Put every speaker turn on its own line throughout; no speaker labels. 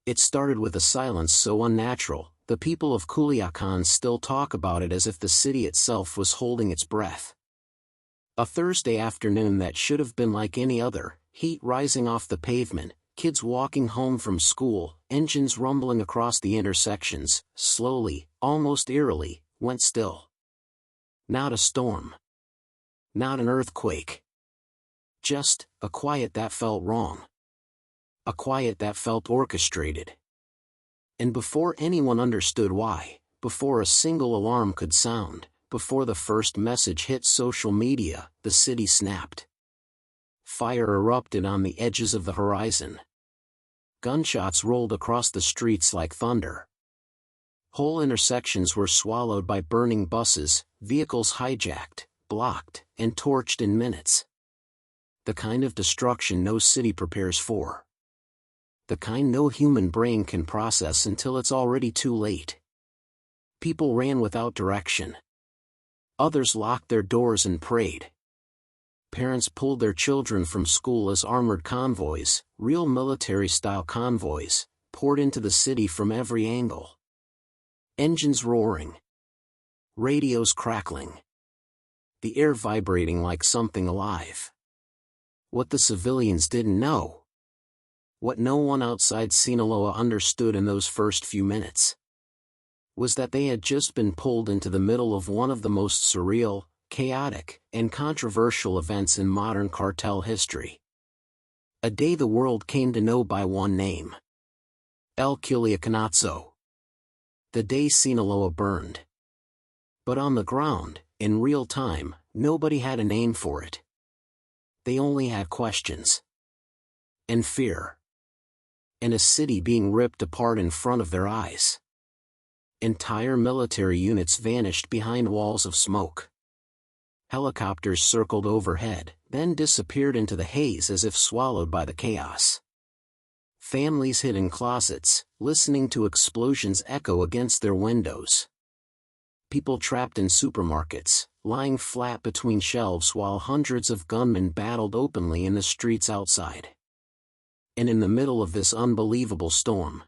It started with a silence so unnatural, the people of Culiacán still talk about it as if the city itself was holding its breath. A Thursday afternoon that should have been like any other, heat rising off the pavement, kids walking home from school, engines rumbling across the intersections, slowly, almost eerily, went still. Not a storm. Not an earthquake. Just a quiet that felt wrong. A quiet that felt orchestrated. And before anyone understood why, before a single alarm could sound, before the first message hit social media, the city snapped. Fire erupted on the edges of the horizon. Gunshots rolled across the streets like thunder. Whole intersections were swallowed by burning buses, vehicles hijacked, blocked, and torched in minutes. The kind of destruction no city prepares for. The kind no human brain can process until it's already too late. People ran without direction. Others locked their doors and prayed. Parents pulled their children from school as armored convoys, real military-style convoys, poured into the city from every angle. Engines roaring. Radios crackling. The air vibrating like something alive. What the civilians didn't know. What no one outside Sinaloa understood in those first few minutes. Was that they had just been pulled into the middle of one of the most surreal, chaotic, and controversial events in modern cartel history. A day the world came to know by one name. El Culiacanazo. The day Sinaloa burned. But on the ground, in real time, nobody had a name for it. They only had questions. And fear. And a city being ripped apart in front of their eyes. Entire military units vanished behind walls of smoke. Helicopters circled overhead, then disappeared into the haze as if swallowed by the chaos. Families hid in closets, listening to explosions echo against their windows. People trapped in supermarkets, lying flat between shelves while hundreds of gunmen battled openly in the streets outside. And in the middle of this unbelievable storm,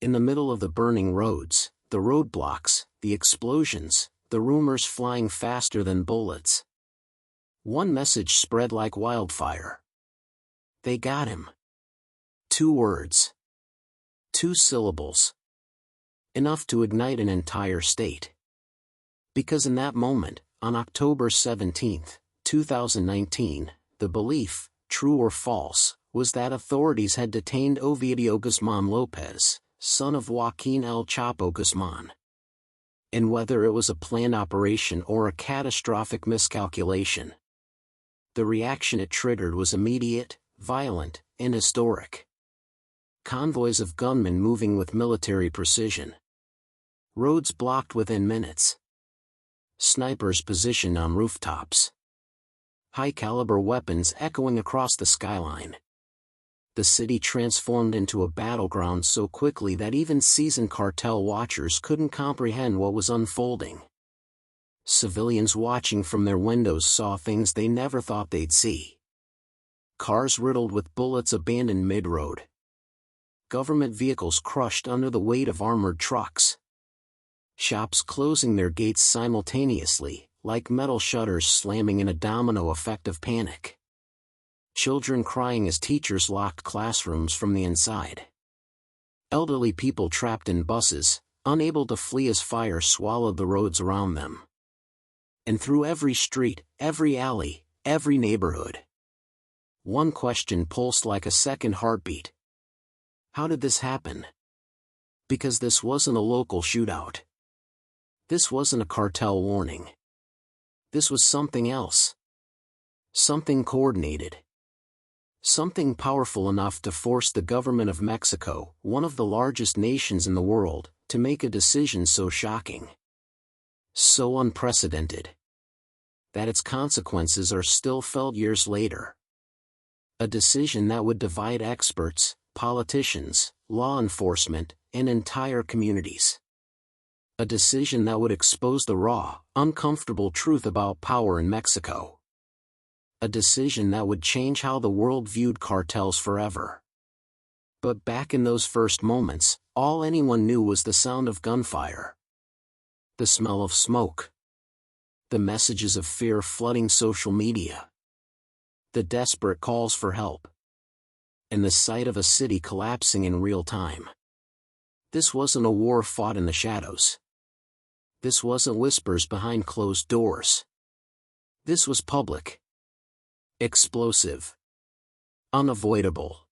in the middle of the burning roads, the roadblocks, the explosions, the rumors flying faster than bullets, one message spread like wildfire. They got him. 2 words. 2 syllables. Enough to ignite an entire state. Because in that moment, on October 17, 2019, the belief, true or false, was that authorities had detained Ovidio Guzman Lopez, son of Joaquin El Chapo Guzman. And whether it was a planned operation or a catastrophic miscalculation, the reaction it triggered was immediate, violent, and historic. Convoys of gunmen moving with military precision. Roads blocked within minutes. Snipers positioned on rooftops. High-caliber weapons echoing across the skyline. The city transformed into a battleground so quickly that even seasoned cartel watchers couldn't comprehend what was unfolding. Civilians watching from their windows saw things they never thought they'd see. Cars riddled with bullets abandoned mid-road. Government vehicles crushed under the weight of armored trucks. Shops closing their gates simultaneously, like metal shutters slamming in a domino effect of panic. Children crying as teachers locked classrooms from the inside. Elderly people trapped in buses, unable to flee as fire swallowed the roads around them. And through every street, every alley, every neighborhood, one question pulsed like a second heartbeat. How did this happen? Because this wasn't a local shootout. This wasn't a cartel warning. This was something else. Something coordinated. Something powerful enough to force the government of Mexico, one of the largest nations in the world, to make a decision so shocking, so unprecedented, that its consequences are still felt years later. A decision that would divide experts, politicians, law enforcement, and entire communities. A decision that would expose the raw, uncomfortable truth about power in Mexico. A decision that would change how the world viewed cartels forever. But back in those first moments, all anyone knew was the sound of gunfire. The smell of smoke. The messages of fear flooding social media. The desperate calls for help. And the sight of a city collapsing in real time. This wasn't a war fought in the shadows. This wasn't whispers behind closed doors. This was public. Explosive. Unavoidable.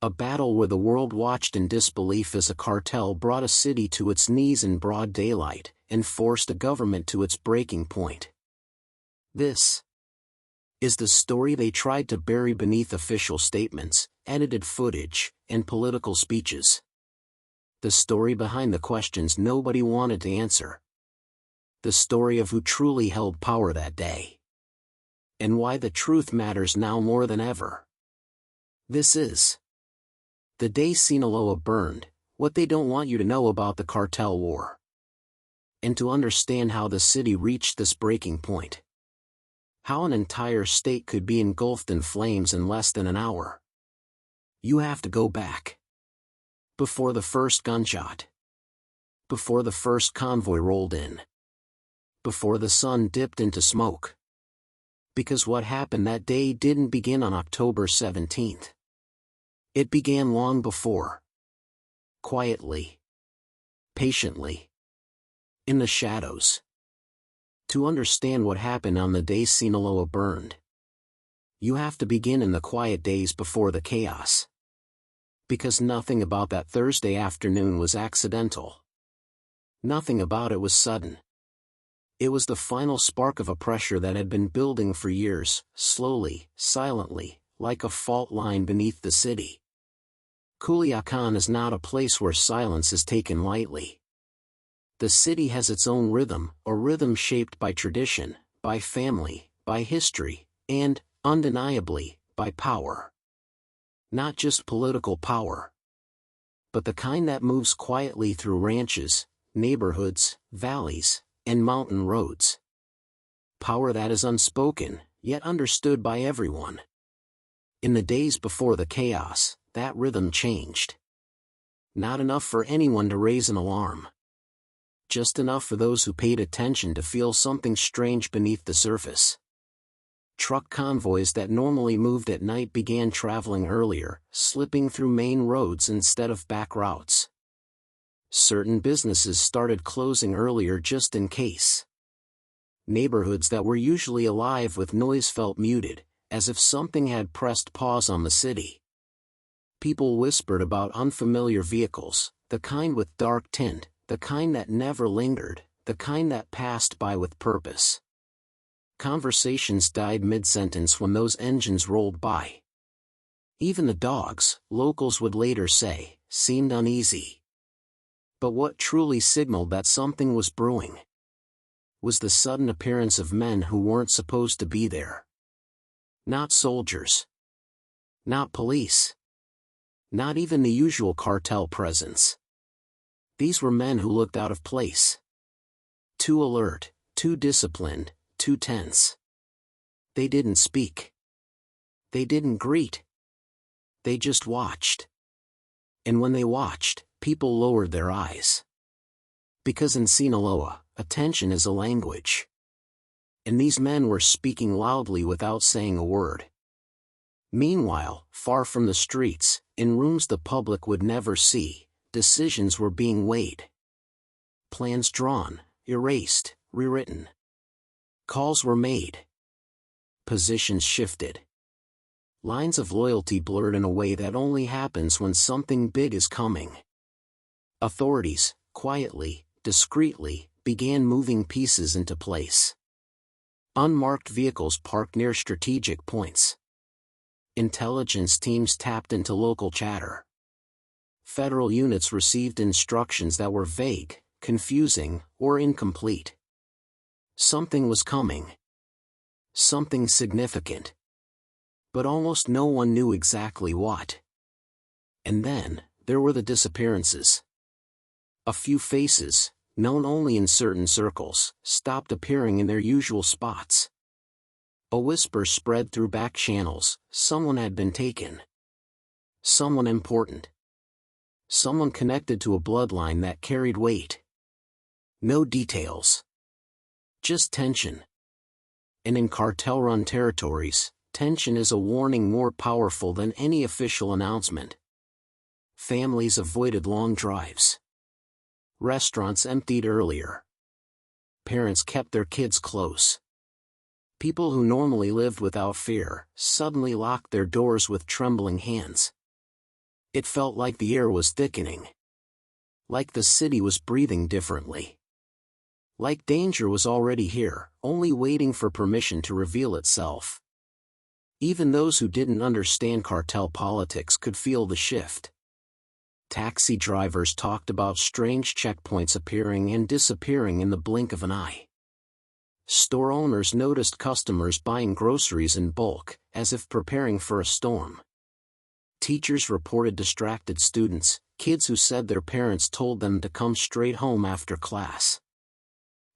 A battle where the world watched in disbelief as a cartel brought a city to its knees in broad daylight, and forced a government to its breaking point. This is the story they tried to bury beneath official statements, edited footage, and political speeches. The story behind the questions nobody wanted to answer. The story of who truly held power that day. And why the truth matters now more than ever. This is the day Sinaloa burned, what they don't want you to know about the cartel war. And to understand how the city reached this breaking point. How an entire state could be engulfed in flames in less than an hour. You have to go back. Before the first gunshot. Before the first convoy rolled in. Before the sun dipped into smoke. Because what happened that day didn't begin on October 17th. It began long before. Quietly. Patiently. In the shadows. To understand what happened on the day Sinaloa burned, you have to begin in the quiet days before the chaos. Because nothing about that Thursday afternoon was accidental. Nothing about it was sudden. It was the final spark of a pressure that had been building for years, slowly, silently, like a fault line beneath the city. Culiacán is not a place where silence is taken lightly. The city has its own rhythm, a rhythm shaped by tradition, by family, by history, and, undeniably, by power. Not just political power, but the kind that moves quietly through ranches, neighborhoods, valleys, and mountain roads. Power that is unspoken, yet understood by everyone. In the days before the chaos, that rhythm changed. Not enough for anyone to raise an alarm. Just enough for those who paid attention to feel something strange beneath the surface. Truck convoys that normally moved at night began traveling earlier, slipping through main roads instead of back routes. Certain businesses started closing earlier just in case. Neighborhoods that were usually alive with noise felt muted, as if something had pressed pause on the city. People whispered about unfamiliar vehicles, the kind with dark tint, the kind that never lingered, the kind that passed by with purpose. Conversations died mid-sentence when those engines rolled by. Even the dogs, locals would later say, seemed uneasy. But what truly signaled that something was brewing was the sudden appearance of men who weren't supposed to be there. Not soldiers. Not police. Not even the usual cartel presence. These were men who looked out of place. Too alert, too disciplined, too tense. They didn't speak. They didn't greet. They just watched. And when they watched, people lowered their eyes. Because in Sinaloa, attention is a language. And these men were speaking loudly without saying a word. Meanwhile, far from the streets, in rooms the public would never see, decisions were being weighed. Plans drawn, erased, rewritten. Calls were made. Positions shifted. Lines of loyalty blurred in a way that only happens when something big is coming. Authorities, quietly, discreetly, began moving pieces into place. Unmarked vehicles parked near strategic points. Intelligence teams tapped into local chatter. Federal units received instructions that were vague, confusing, or incomplete. Something was coming. Something significant. But almost no one knew exactly what. And then, there were the disappearances. A few faces, known only in certain circles, stopped appearing in their usual spots. A whisper spread through back channels, someone had been taken. Someone important. Someone connected to a bloodline that carried weight. No details. Just tension. And in cartel-run territories, tension is a warning more powerful than any official announcement. Families avoided long drives. Restaurants emptied earlier. Parents kept their kids close. People who normally lived without fear suddenly locked their doors with trembling hands. It felt like the air was thickening. Like the city was breathing differently. Like danger was already here, only waiting for permission to reveal itself. Even those who didn't understand cartel politics could feel the shift. Taxi drivers talked about strange checkpoints appearing and disappearing in the blink of an eye. Store owners noticed customers buying groceries in bulk, as if preparing for a storm. Teachers reported distracted students, kids who said their parents told them to come straight home after class.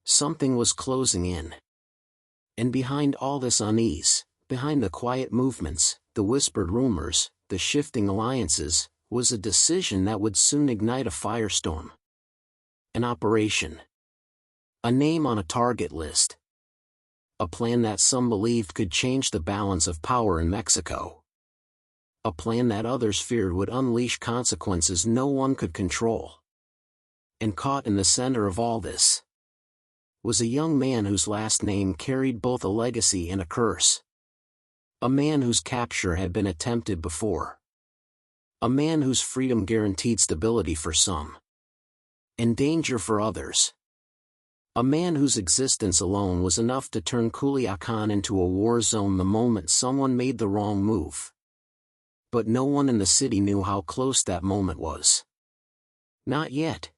Something was closing in. And behind all this unease, behind the quiet movements, the whispered rumors, the shifting alliances, was a decision that would soon ignite a firestorm. An operation. A name on a target list. A plan that some believed could change the balance of power in Mexico. A plan that others feared would unleash consequences no one could control. And caught in the center of all this was a young man whose last name carried both a legacy and a curse. A man whose capture had been attempted before. A man whose freedom guaranteed stability for some. And danger for others. A man whose existence alone was enough to turn Culiacán into a war zone the moment someone made the wrong move. But no one in the city knew how close that moment was. Not yet.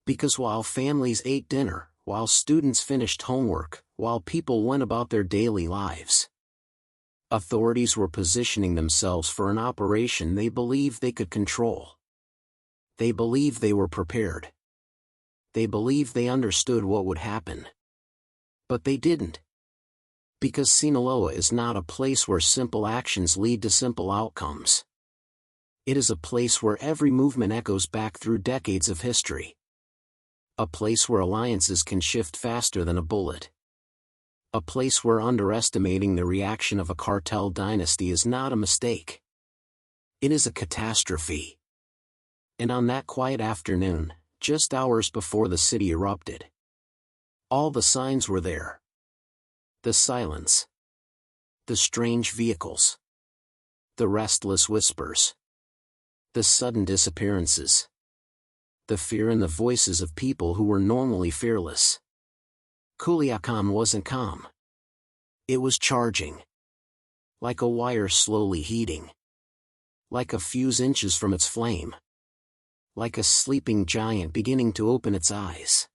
Because while families ate dinner, while students finished homework, while people went about their daily lives, authorities were positioning themselves for an operation they believed they could control. They believed they were prepared. They believed they understood what would happen. But they didn't. Because Sinaloa is not a place where simple actions lead to simple outcomes. It is a place where every movement echoes back through decades of history. A place where alliances can shift faster than a bullet. A place where underestimating the reaction of a cartel dynasty is not a mistake. It is a catastrophe. And on that quiet afternoon, just hours before the city erupted, all the signs were there. The silence. The strange vehicles. The restless whispers. The sudden disappearances. The fear in the voices of people who were normally fearless. Culiacán wasn't calm. It was charging. Like a wire slowly heating. Like a few inches from its flame. Like a sleeping giant beginning to open its eyes.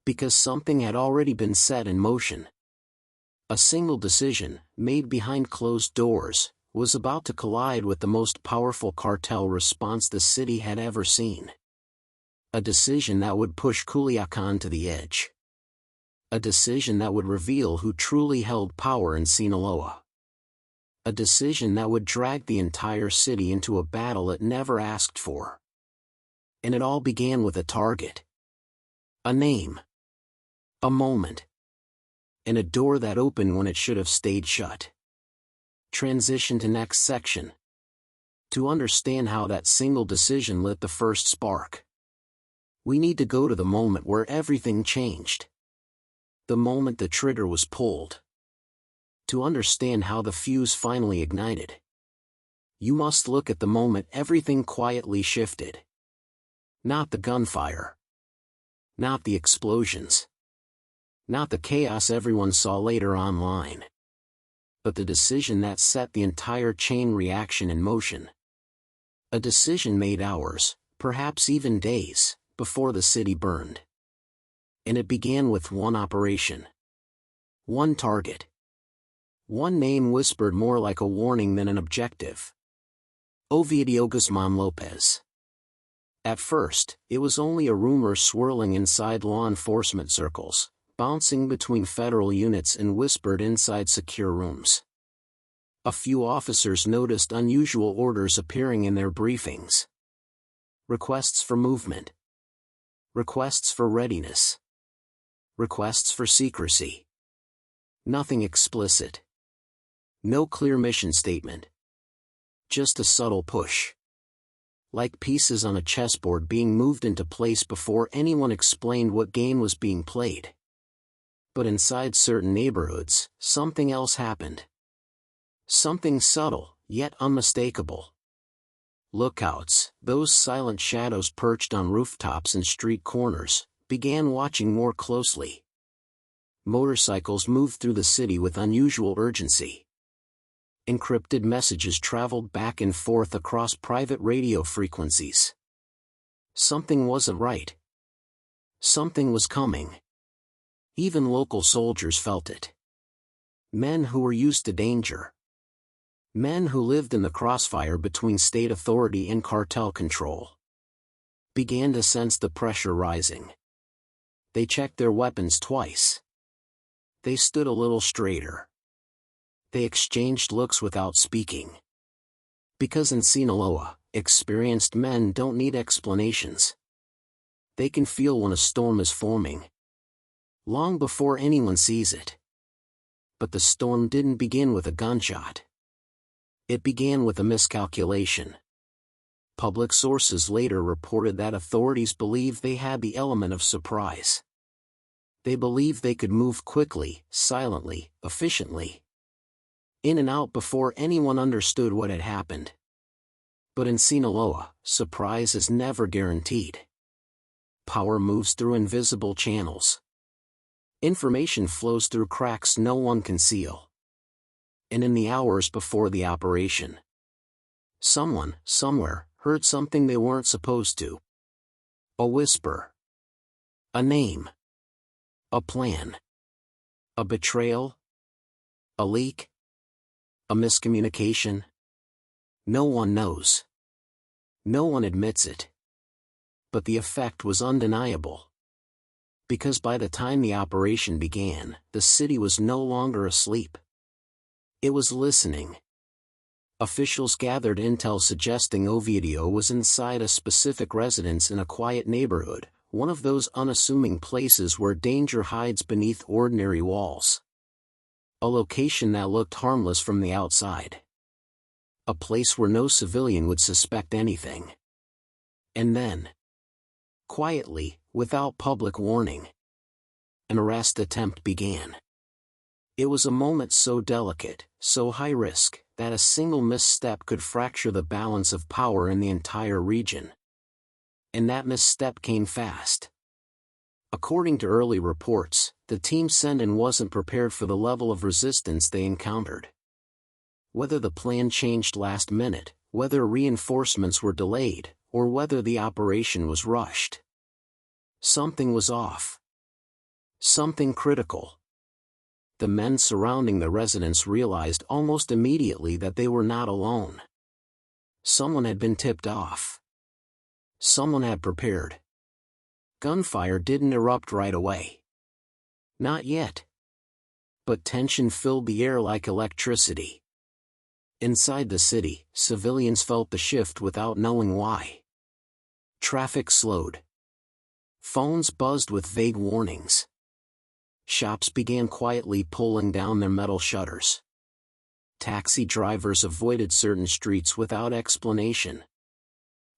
Because something had already been set in motion. A single decision, made behind closed doors, was about to collide with the most powerful cartel response the city had ever seen. A decision that would push Culiacán to the edge. A decision that would reveal who truly held power in Sinaloa. A decision that would drag the entire city into a battle it never asked for. And it all began with a target. A name. A moment. And a door that opened when it should have stayed shut. Transition to next section. To understand how that single decision lit the first spark, we need to go to the moment where everything changed. The moment the trigger was pulled. To understand how the fuse finally ignited, you must look at the moment everything quietly shifted. Not the gunfire. Not the explosions. Not the chaos everyone saw later online. But the decision that set the entire chain reaction in motion. A decision made hours, perhaps even days, before the city burned. And it began with one operation. One target. One name whispered more like a warning than an objective. Ovidio Guzman Lopez. At first, it was only a rumor swirling inside law enforcement circles, bouncing between federal units and whispered inside secure rooms. A few officers noticed unusual orders appearing in their briefings. Requests for movement. Requests for readiness. Requests for secrecy. Nothing explicit. No clear mission statement. Just a subtle push. Like pieces on a chessboard being moved into place before anyone explained what game was being played. But inside certain neighborhoods, something else happened. Something subtle, yet unmistakable. Lookouts, those silent shadows perched on rooftops and street corners, began watching more closely. Motorcycles moved through the city with unusual urgency. Encrypted messages traveled back and forth across private radio frequencies. Something wasn't right. Something was coming. Even local soldiers felt it. Men who were used to danger. Men who lived in the crossfire between state authority and cartel control began to sense the pressure rising. They checked their weapons twice. They stood a little straighter. They exchanged looks without speaking. Because in Sinaloa, experienced men don't need explanations. They can feel when a storm is forming. Long before anyone sees it. But the storm didn't begin with a gunshot. It began with a miscalculation. Public sources later reported that authorities believed they had the element of surprise. They believed they could move quickly, silently, efficiently. In and out before anyone understood what had happened. But in Sinaloa, surprise is never guaranteed. Power moves through invisible channels. Information flows through cracks no one can seal. And in the hours before the operation, someone, somewhere, heard something they weren't supposed to. A whisper. A name. A plan. A betrayal. A leak. A miscommunication. No one knows. No one admits it. But the effect was undeniable. Because by the time the operation began, the city was no longer asleep. It was listening. Officials gathered intel suggesting Ovidio was inside a specific residence in a quiet neighborhood, one of those unassuming places where danger hides beneath ordinary walls. A location that looked harmless from the outside. A place where no civilian would suspect anything. And then, quietly, without public warning, an arrest attempt began. It was a moment so delicate, so high risk, that a single misstep could fracture the balance of power in the entire region. And that misstep came fast. According to early reports, the team sent in wasn't prepared for the level of resistance they encountered. Whether the plan changed last minute, whether reinforcements were delayed, or whether the operation was rushed. Something was off. Something critical. The men surrounding the residence realized almost immediately that they were not alone. Someone had been tipped off. Someone had prepared. Gunfire didn't erupt right away. Not yet. But tension filled the air like electricity. Inside the city, civilians felt the shift without knowing why. Traffic slowed. Phones buzzed with vague warnings. Shops began quietly pulling down their metal shutters. Taxi drivers avoided certain streets without explanation.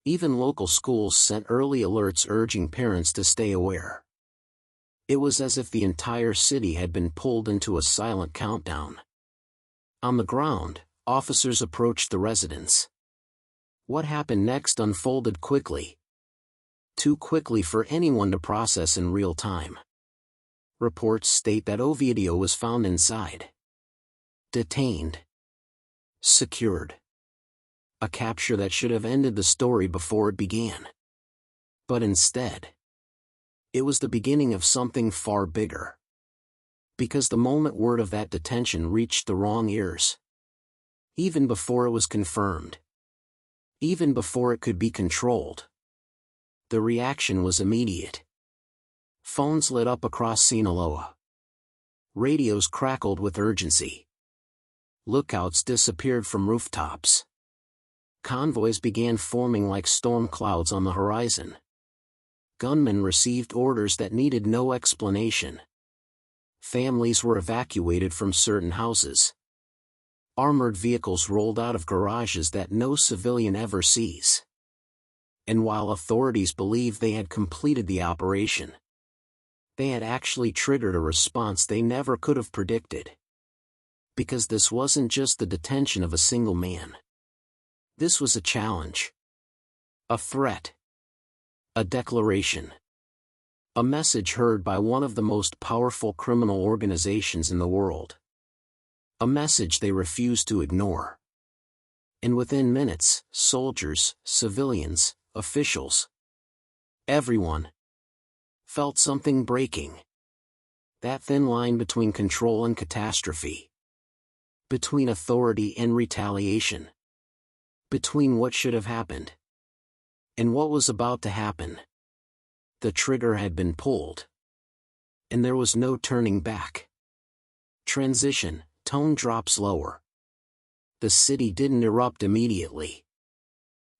Even local schools sent early alerts urging parents to stay aware. It was as if the entire city had been pulled into a silent countdown. On the ground, officers approached the residence. What happened next unfolded quickly. Too quickly for anyone to process in real time. Reports state that Ovidio was found inside. Detained. Secured. A capture that should have ended the story before it began. But instead, it was the beginning of something far bigger. Because the moment word of that detention reached the wrong ears. Even before it was confirmed. Even before it could be controlled. The reaction was immediate. Phones lit up across Sinaloa. Radios crackled with urgency. Lookouts disappeared from rooftops. Convoys began forming like storm clouds on the horizon. Gunmen received orders that needed no explanation. Families were evacuated from certain houses. Armored vehicles rolled out of garages that no civilian ever sees. And while authorities believed they had completed the operation, they had actually triggered a response they never could have predicted. Because this wasn't just the detention of a single man. This was a challenge. A threat. A declaration. A message heard by one of the most powerful criminal organizations in the world. A message they refused to ignore. And within minutes, soldiers, civilians, officials, everyone felt something breaking. That thin line between control and catastrophe. Between authority and retaliation. Between what should have happened and what was about to happen. The trigger had been pulled. And there was no turning back. Transition, tone drops lower. The city didn't erupt immediately.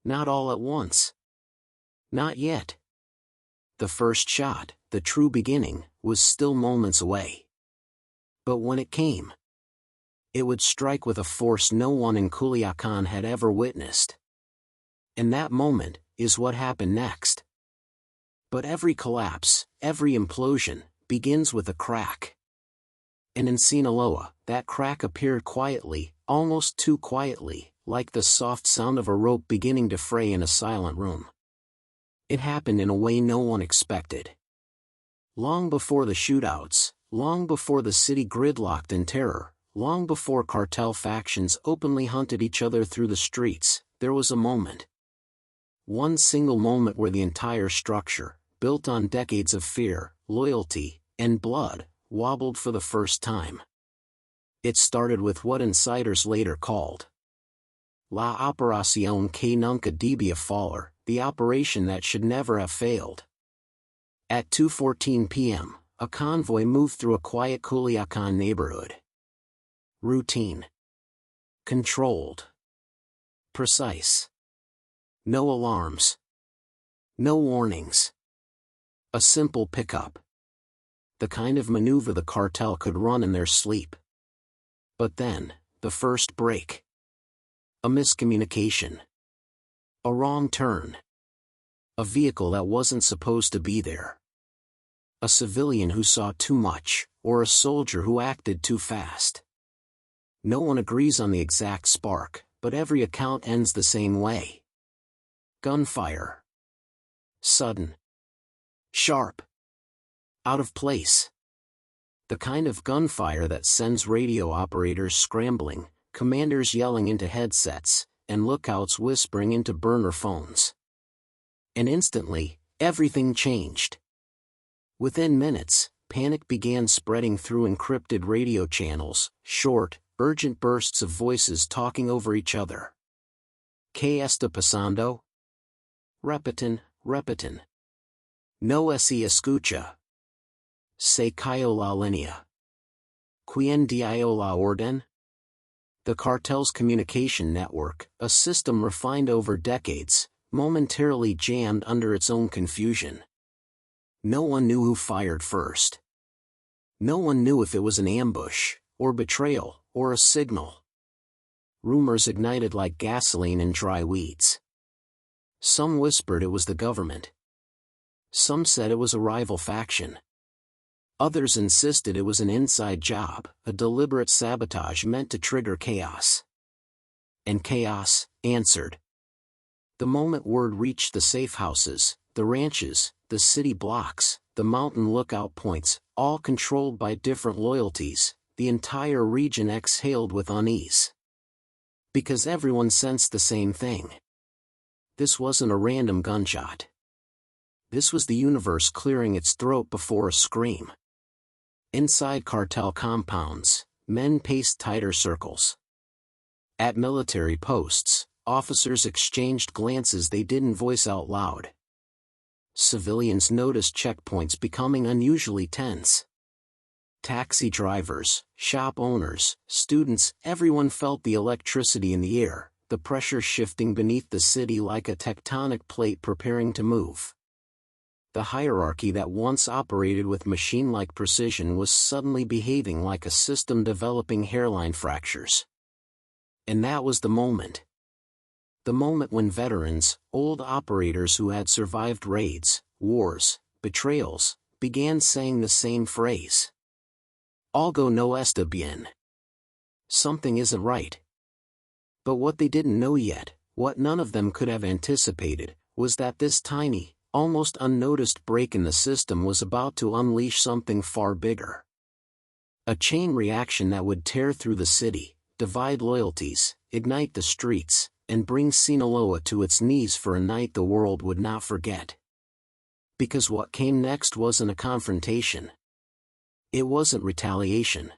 Not all at once. Not yet. The first shot, the true beginning, was still moments away. But when it came, it would strike with a force no one in Culiacán had ever witnessed. And that moment is what happened next. But every collapse, every implosion, begins with a crack. And in Sinaloa, that crack appeared quietly, almost too quietly, like the soft sound of a rope beginning to fray in a silent room. It happened in a way no one expected. Long before the shootouts, long before the city gridlocked in terror, long before cartel factions openly hunted each other through the streets, there was a moment. One single moment where the entire structure, built on decades of fear, loyalty, and blood, wobbled for the first time. It started with what insiders later called La Operación que nunca debía fallar, the operation that should never have failed. At 2:14 p.m., a convoy moved through a quiet Culiacán neighborhood. Routine. Controlled. Precise. No alarms. No warnings. A simple pickup. The kind of maneuver the cartel could run in their sleep. But then, the first break. A miscommunication. A wrong turn. A vehicle that wasn't supposed to be there. A civilian who saw too much, or a soldier who acted too fast. No one agrees on the exact spark, but every account ends the same way. Gunfire. Sudden. Sharp. Out of place. The kind of gunfire that sends radio operators scrambling, commanders yelling into headsets, and lookouts whispering into burner phones. And instantly, everything changed. Within minutes, panic began spreading through encrypted radio channels, short, urgent bursts of voices talking over each other. ¿Qué está pasando? Repiten. No se escucha. Se cayó la línea. ¿Quién dio la orden? The cartel's communication network, a system refined over decades, momentarily jammed under its own confusion. No one knew who fired first. No one knew if it was an ambush, or betrayal, or a signal. Rumors ignited like gasoline in dry weeds. Some whispered it was the government. Some said it was a rival faction. Others insisted it was an inside job, a deliberate sabotage meant to trigger chaos. And chaos answered. The moment word reached the safe houses, the ranches, the city blocks, the mountain lookout points, all controlled by different loyalties, the entire region exhaled with unease. Because everyone sensed the same thing. This wasn't a random gunshot. This was the universe clearing its throat before a scream. Inside cartel compounds, men paced tighter circles. At military posts, officers exchanged glances they didn't voice out loud. Civilians noticed checkpoints becoming unusually tense. Taxi drivers, shop owners, students, everyone felt the electricity in the air, the pressure shifting beneath the city like a tectonic plate preparing to move. The hierarchy that once operated with machine-like precision was suddenly behaving like a system developing hairline fractures. And that was the moment. The moment when veterans, old operators who had survived raids, wars, betrayals, began saying the same phrase. Algo no está bien. Something isn't right. But what they didn't know yet, what none of them could have anticipated, was that this tiny, almost unnoticed break in the system was about to unleash something far bigger. A chain reaction that would tear through the city, divide loyalties, ignite the streets, and bring Sinaloa to its knees for a night the world would not forget. Because what came next wasn't a confrontation. It wasn't retaliation.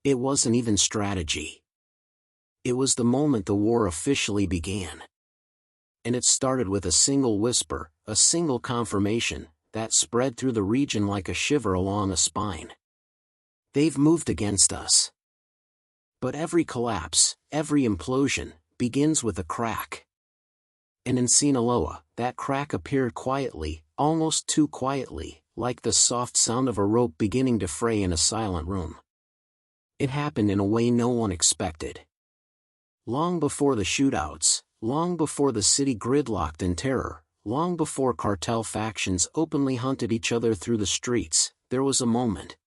It wasn't even strategy. It was the moment the war officially began. And it started with a single whisper, a single confirmation, that spread through the region like a shiver along a spine. They've moved against us. But every collapse, every implosion, begins with a crack. And in Sinaloa, that crack appeared quietly, almost too quietly, like the soft sound of a rope beginning to fray in a silent room. It happened in a way no one expected. Long before the shootouts, long before the city gridlocked in terror, long before cartel factions openly hunted each other through the streets, there was a moment.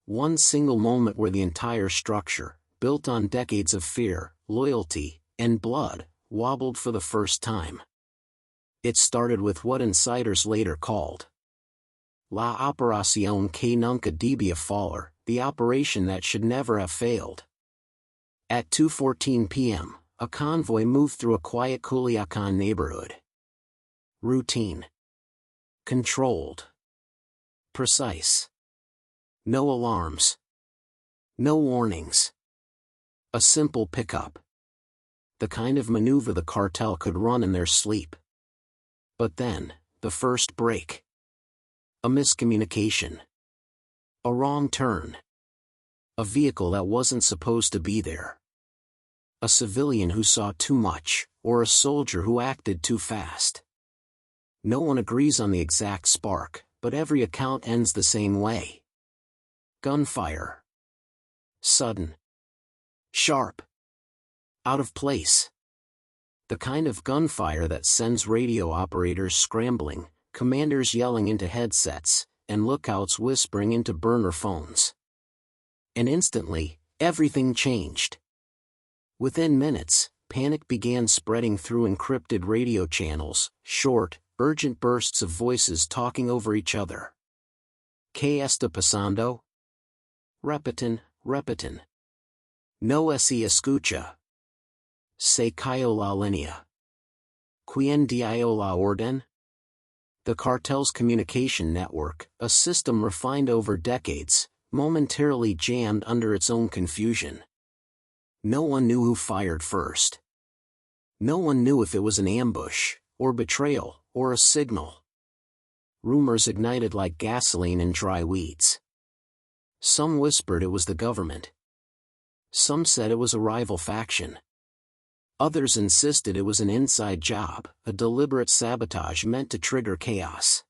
One single moment where the entire structure, built on decades of fear, loyalty, and blood, wobbled for the first time. It started with what insiders later called La Operación que nunca debía fallar, the operation that should never have failed. At 2:14 p.m., a convoy moved through a quiet Culiacán neighborhood. Routine. Controlled. Precise. No alarms. No warnings. A simple pickup. The kind of maneuver the cartel could run in their sleep. But then, the first break. A miscommunication. A wrong turn. A vehicle that wasn't supposed to be there. A civilian who saw too much, or a soldier who acted too fast. No one agrees on the exact spark, but every account ends the same way. Gunfire. Sudden. Sharp. Out of place. The kind of gunfire that sends radio operators scrambling, commanders yelling into headsets, and lookouts whispering into burner phones. And instantly, everything changed. Within minutes, panic began spreading through encrypted radio channels, short, urgent bursts of voices talking over each other. ¿Qué está pasando? Repiten. No se escucha. Se cayó la línea. ¿Quién dio la orden? The cartel's communication network, a system refined over decades, momentarily jammed under its own confusion. No one knew who fired first. No one knew if it was an ambush, or betrayal, or a signal. Rumors ignited like gasoline in dry weeds. Some whispered it was the government. Some said it was a rival faction. Others insisted it was an inside job, a deliberate sabotage meant to trigger chaos.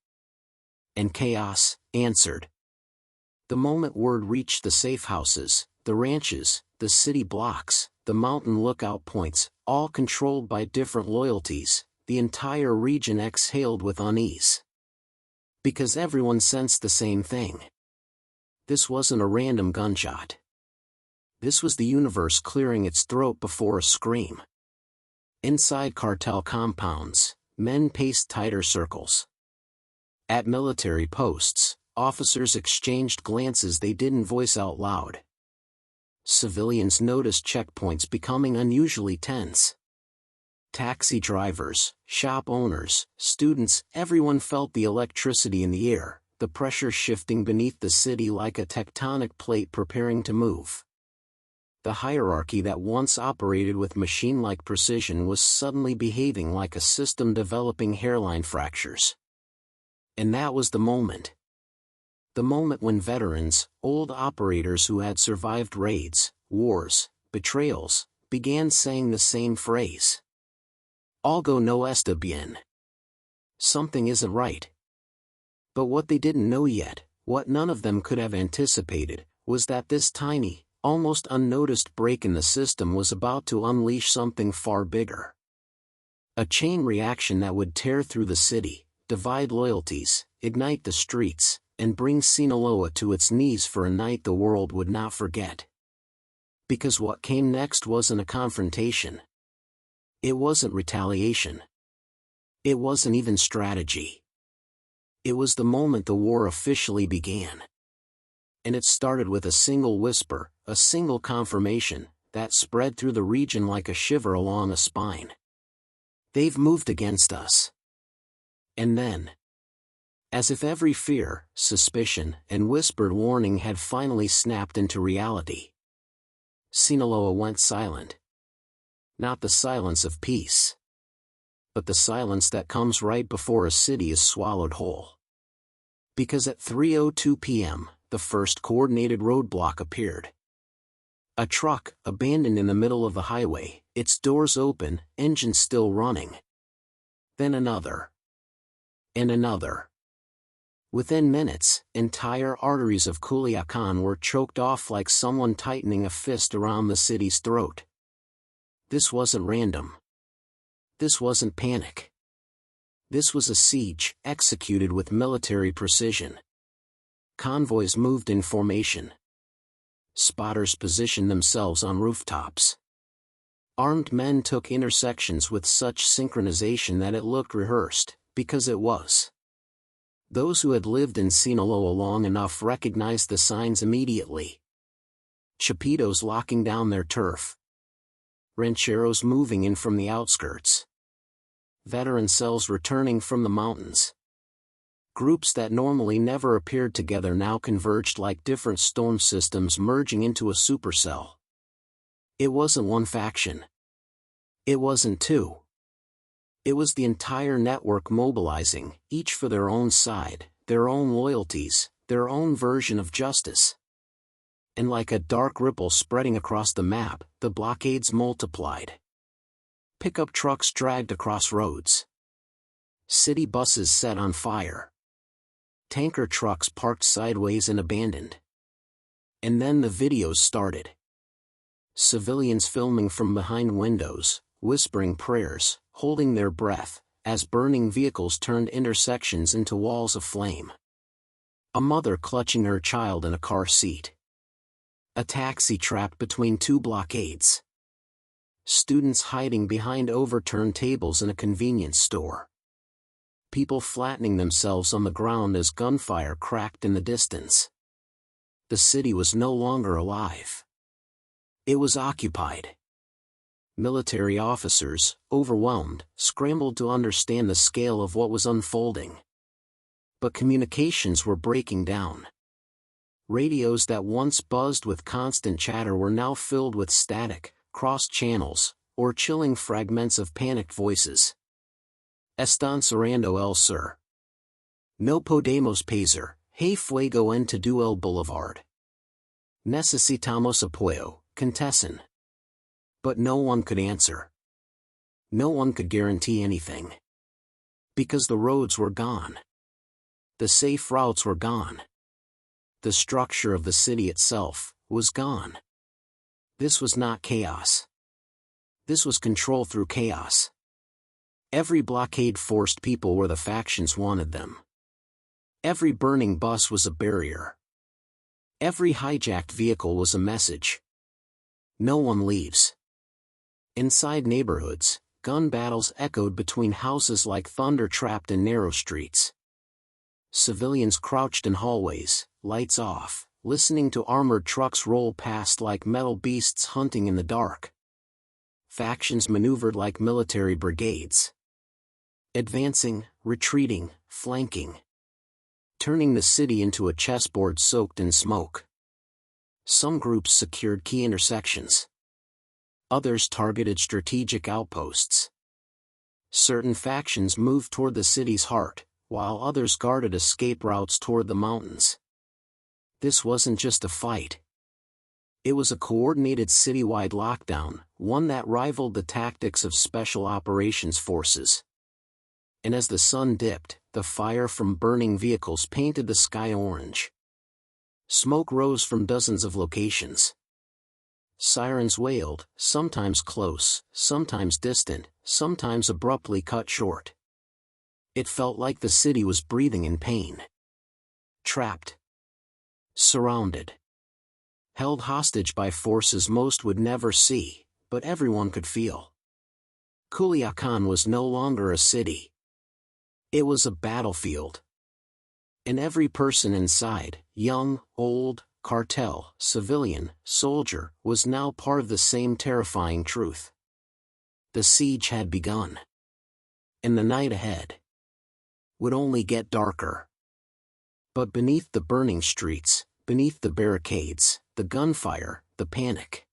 And chaos answered. The moment word reached the safe houses, the ranches, the city blocks, the mountain lookout points, all controlled by different loyalties, the entire region exhaled with unease. Because everyone sensed the same thing. This wasn't a random gunshot. This was the universe clearing its throat before a scream. Inside cartel compounds, men paced tighter circles. At military posts, officers exchanged glances they didn't voice out loud. Civilians noticed checkpoints becoming unusually tense. Taxi drivers, shop owners, students, everyone felt the electricity in the air, the pressure shifting beneath the city like a tectonic plate preparing to move. The hierarchy that once operated with machine-like precision was suddenly behaving like a system developing hairline fractures. And that was the moment. The moment when veterans, old operators who had survived raids, wars, betrayals, began saying the same phrase. Algo no está bien. Something isn't right. But what they didn't know yet, what none of them could have anticipated, was that this tiny, almost unnoticed break in the system was about to unleash something far bigger. A chain reaction that would tear through the city, divide loyalties, ignite the streets, and bring Sinaloa to its knees for a night the world would not forget. Because what came next wasn't a confrontation. It wasn't retaliation. It wasn't even strategy. It was the moment the war officially began. And it started with a single whisper, a single confirmation, that spread through the region like a shiver along a spine. They've moved against us. And then, as if every fear, suspicion, and whispered warning had finally snapped into reality, Sinaloa went silent. Not the silence of peace, but the silence that comes right before a city is swallowed whole. Because at 3:02 p.m., the first coordinated roadblock appeared. A truck, abandoned in the middle of the highway, its doors open, engine still running. Then another. And another. Within minutes, entire arteries of Culiacán were choked off like someone tightening a fist around the city's throat. This wasn't random. This wasn't panic. This was a siege, executed with military precision. Convoys moved in formation. Spotters positioned themselves on rooftops. Armed men took intersections with such synchronization that it looked rehearsed, because it was. Those who had lived in Sinaloa long enough recognized the signs immediately. Chapitos locking down their turf. Rancheros moving in from the outskirts. Veteran cells returning from the mountains. Groups that normally never appeared together now converged like different storm systems merging into a supercell. It wasn't one faction. It wasn't two. It was the entire network mobilizing, each for their own side, their own loyalties, their own version of justice. And like a dark ripple spreading across the map, the blockades multiplied. Pickup trucks dragged across roads. City buses set on fire. Tanker trucks parked sideways and abandoned. And then the videos started. Civilians filming from behind windows, whispering prayers, holding their breath, as burning vehicles turned intersections into walls of flame. A mother clutching her child in a car seat. A taxi trapped between two blockades. Students hiding behind overturned tables in a convenience store. People flattening themselves on the ground as gunfire cracked in the distance. The city was no longer alive. It was occupied. Military officers, overwhelmed, scrambled to understand the scale of what was unfolding. But communications were breaking down. Radios that once buzzed with constant chatter were now filled with static, crossed channels, or chilling fragments of panicked voices. Están cerrando el sur. No podemos pasar, hay fuego en todo el boulevard. Necesitamos apoyo, contesten. But no one could answer. No one could guarantee anything. Because the roads were gone. The safe routes were gone. The structure of the city itself was gone. This was not chaos. This was control through chaos. Every blockade forced people where the factions wanted them. Every burning bus was a barrier. Every hijacked vehicle was a message. No one leaves. Inside neighborhoods, gun battles echoed between houses like thunder trapped in narrow streets. Civilians crouched in hallways, lights off, listening to armored trucks roll past like metal beasts hunting in the dark. Factions maneuvered like military brigades. Advancing, retreating, flanking. Turning the city into a chessboard soaked in smoke. Some groups secured key intersections. Others targeted strategic outposts. Certain factions moved toward the city's heart, while others guarded escape routes toward the mountains. This wasn't just a fight. It was a coordinated citywide lockdown, one that rivaled the tactics of special operations forces. And as the sun dipped, the fire from burning vehicles painted the sky orange. Smoke rose from dozens of locations. Sirens wailed, sometimes close, sometimes distant, sometimes abruptly cut short. It felt like the city was breathing in pain. Trapped. Surrounded. Held hostage by forces most would never see, but everyone could feel. Culiacán was no longer a city. It was a battlefield. And every person inside, young, old, cartel, civilian, soldier, was now part of the same terrifying truth. The siege had begun. And the night ahead would only get darker. But beneath the burning streets, beneath the barricades, the gunfire, the panic,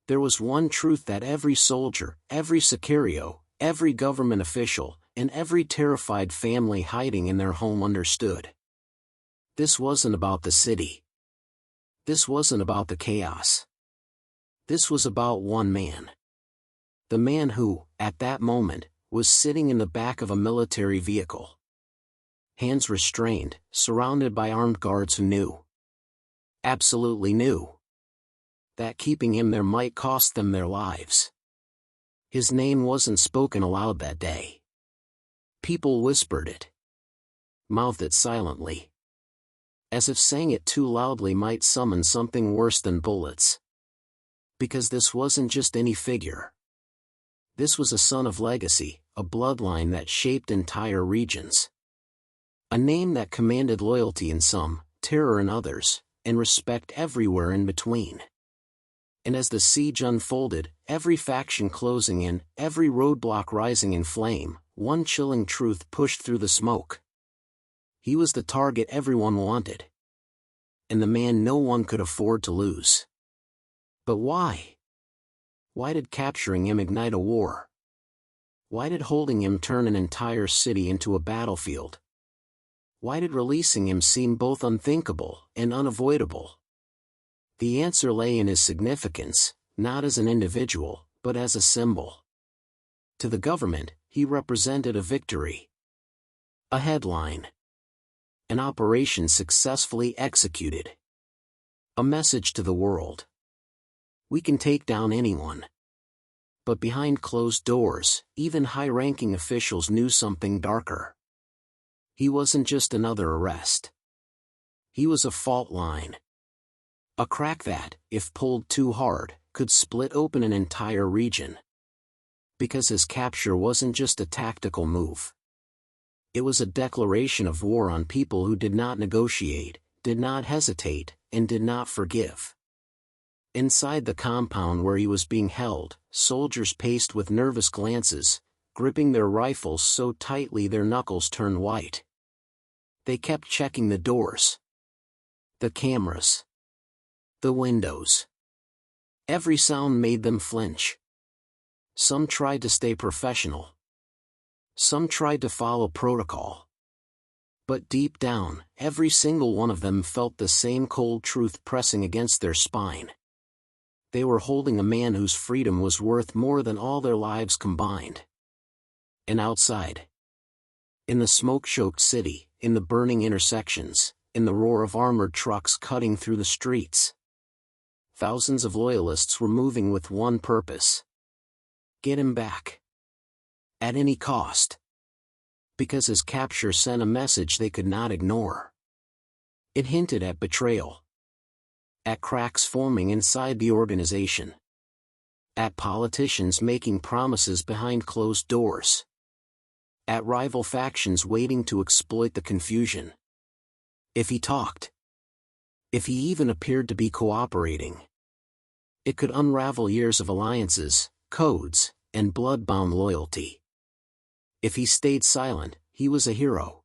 there was one truth that every soldier, every sicario, every government official, and every terrified family hiding in their home understood. This wasn't about the city. This wasn't about the chaos. This was about one man. The man who, at that moment, was sitting in the back of a military vehicle. Hands restrained, surrounded by armed guards who knew. Absolutely knew. That keeping him there might cost them their lives. His name wasn't spoken aloud that day. People whispered it. Mouthed it silently. As if saying it too loudly might summon something worse than bullets. Because this wasn't just any figure. This was a son of legacy, a bloodline that shaped entire regions. A name that commanded loyalty in some, terror in others, and respect everywhere in between. And as the siege unfolded, every faction closing in, every roadblock rising in flame, one chilling truth pushed through the smoke. He was the target everyone wanted. And the man no one could afford to lose. But why? Why did capturing him ignite a war? Why did holding him turn an entire city into a battlefield? Why did releasing him seem both unthinkable and unavoidable? The answer lay in his significance, not as an individual, but as a symbol. To the government, he represented a victory. A headline. An operation successfully executed. A message to the world. We can take down anyone. But behind closed doors, even high-ranking officials knew something darker. He wasn't just another arrest. He was a fault line. A crack that, if pulled too hard, could split open an entire region. Because his capture wasn't just a tactical move. It was a declaration of war on people who did not negotiate, did not hesitate, and did not forgive. Inside the compound where he was being held, soldiers paced with nervous glances, gripping their rifles so tightly their knuckles turned white. They kept checking the doors. The cameras. The windows. Every sound made them flinch. Some tried to stay professional. Some tried to follow protocol. But deep down, every single one of them felt the same cold truth pressing against their spine. They were holding a man whose freedom was worth more than all their lives combined. And outside. In the smoke-choked city, in the burning intersections, in the roar of armored trucks cutting through the streets. Thousands of loyalists were moving with one purpose. Get him back. At any cost. Because his capture sent a message they could not ignore. It hinted at betrayal. At cracks forming inside the organization. At politicians making promises behind closed doors. At rival factions waiting to exploit the confusion. If he talked. If he even appeared to be cooperating. It could unravel years of alliances, codes, and blood-bound loyalty. If he stayed silent, he was a hero.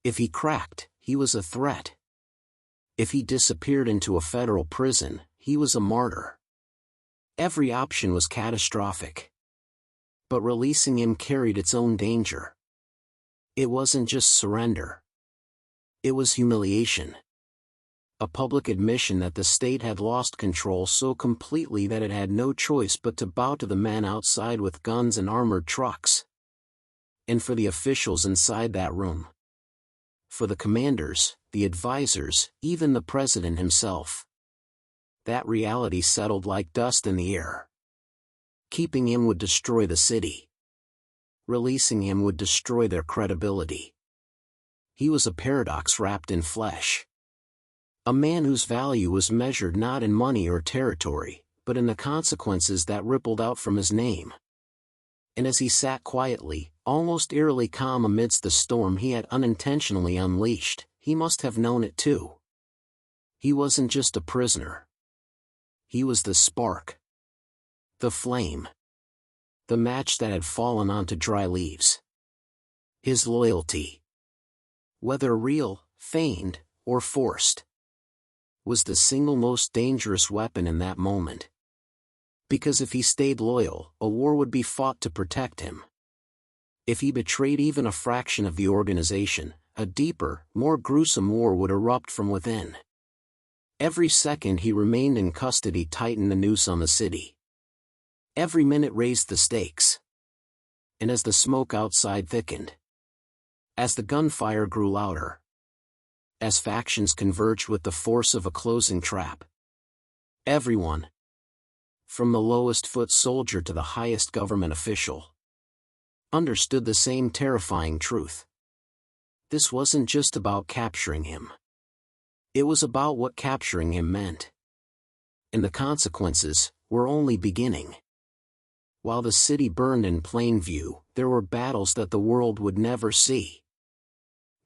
If he cracked, he was a threat. If he disappeared into a federal prison, he was a martyr. Every option was catastrophic. But releasing him carried its own danger. It wasn't just surrender. It was humiliation. A public admission that the state had lost control so completely that it had no choice but to bow to the men outside with guns and armored trucks. And for the officials inside that room, for the commanders, the advisors, even the president himself, that reality settled like dust in the air. Keeping him would destroy the city. Releasing him would destroy their credibility. He was a paradox wrapped in flesh. A man whose value was measured not in money or territory, but in the consequences that rippled out from his name. And as he sat quietly, almost eerily calm amidst the storm he had unintentionally unleashed, he must have known it too. He wasn't just a prisoner. He was the spark. The flame. The match that had fallen onto dry leaves. His loyalty, whether real, feigned, or forced, was the single most dangerous weapon in that moment. Because if he stayed loyal, a war would be fought to protect him. If he betrayed even a fraction of the organization, a deeper, more gruesome war would erupt from within. Every second he remained in custody tightened the noose on the city. Every minute raised the stakes. And as the smoke outside thickened, as the gunfire grew louder, as factions converged with the force of a closing trap, everyone, from the lowest foot soldier to the highest government official, understood the same terrifying truth. This wasn't just about capturing him. It was about what capturing him meant. And the consequences were only beginning. While the city burned in plain view, there were battles that the world would never see.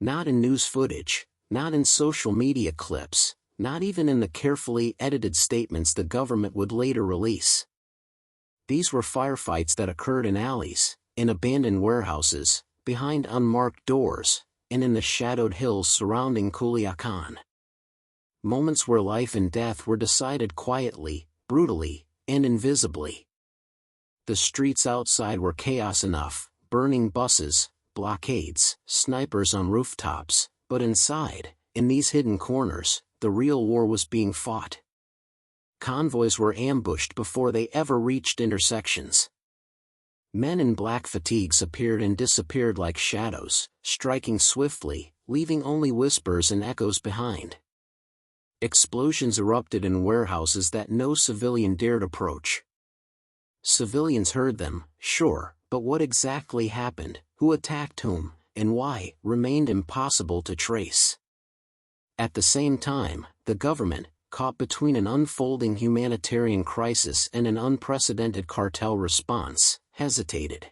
Not in news footage, not in social media clips, not even in the carefully edited statements the government would later release. These were firefights that occurred in alleys, in abandoned warehouses, behind unmarked doors, and in the shadowed hills surrounding Culiacán. Moments where life and death were decided quietly, brutally, and invisibly. The streets outside were chaos enough, burning buses, blockades, snipers on rooftops, but inside, in these hidden corners, the real war was being fought. Convoys were ambushed before they ever reached intersections. Men in black fatigues appeared and disappeared like shadows, striking swiftly, leaving only whispers and echoes behind. Explosions erupted in warehouses that no civilian dared approach. Civilians heard them, sure, but what exactly happened, who attacked whom, and why, remained impossible to trace. At the same time, the government, caught between an unfolding humanitarian crisis and an unprecedented cartel response, hesitated.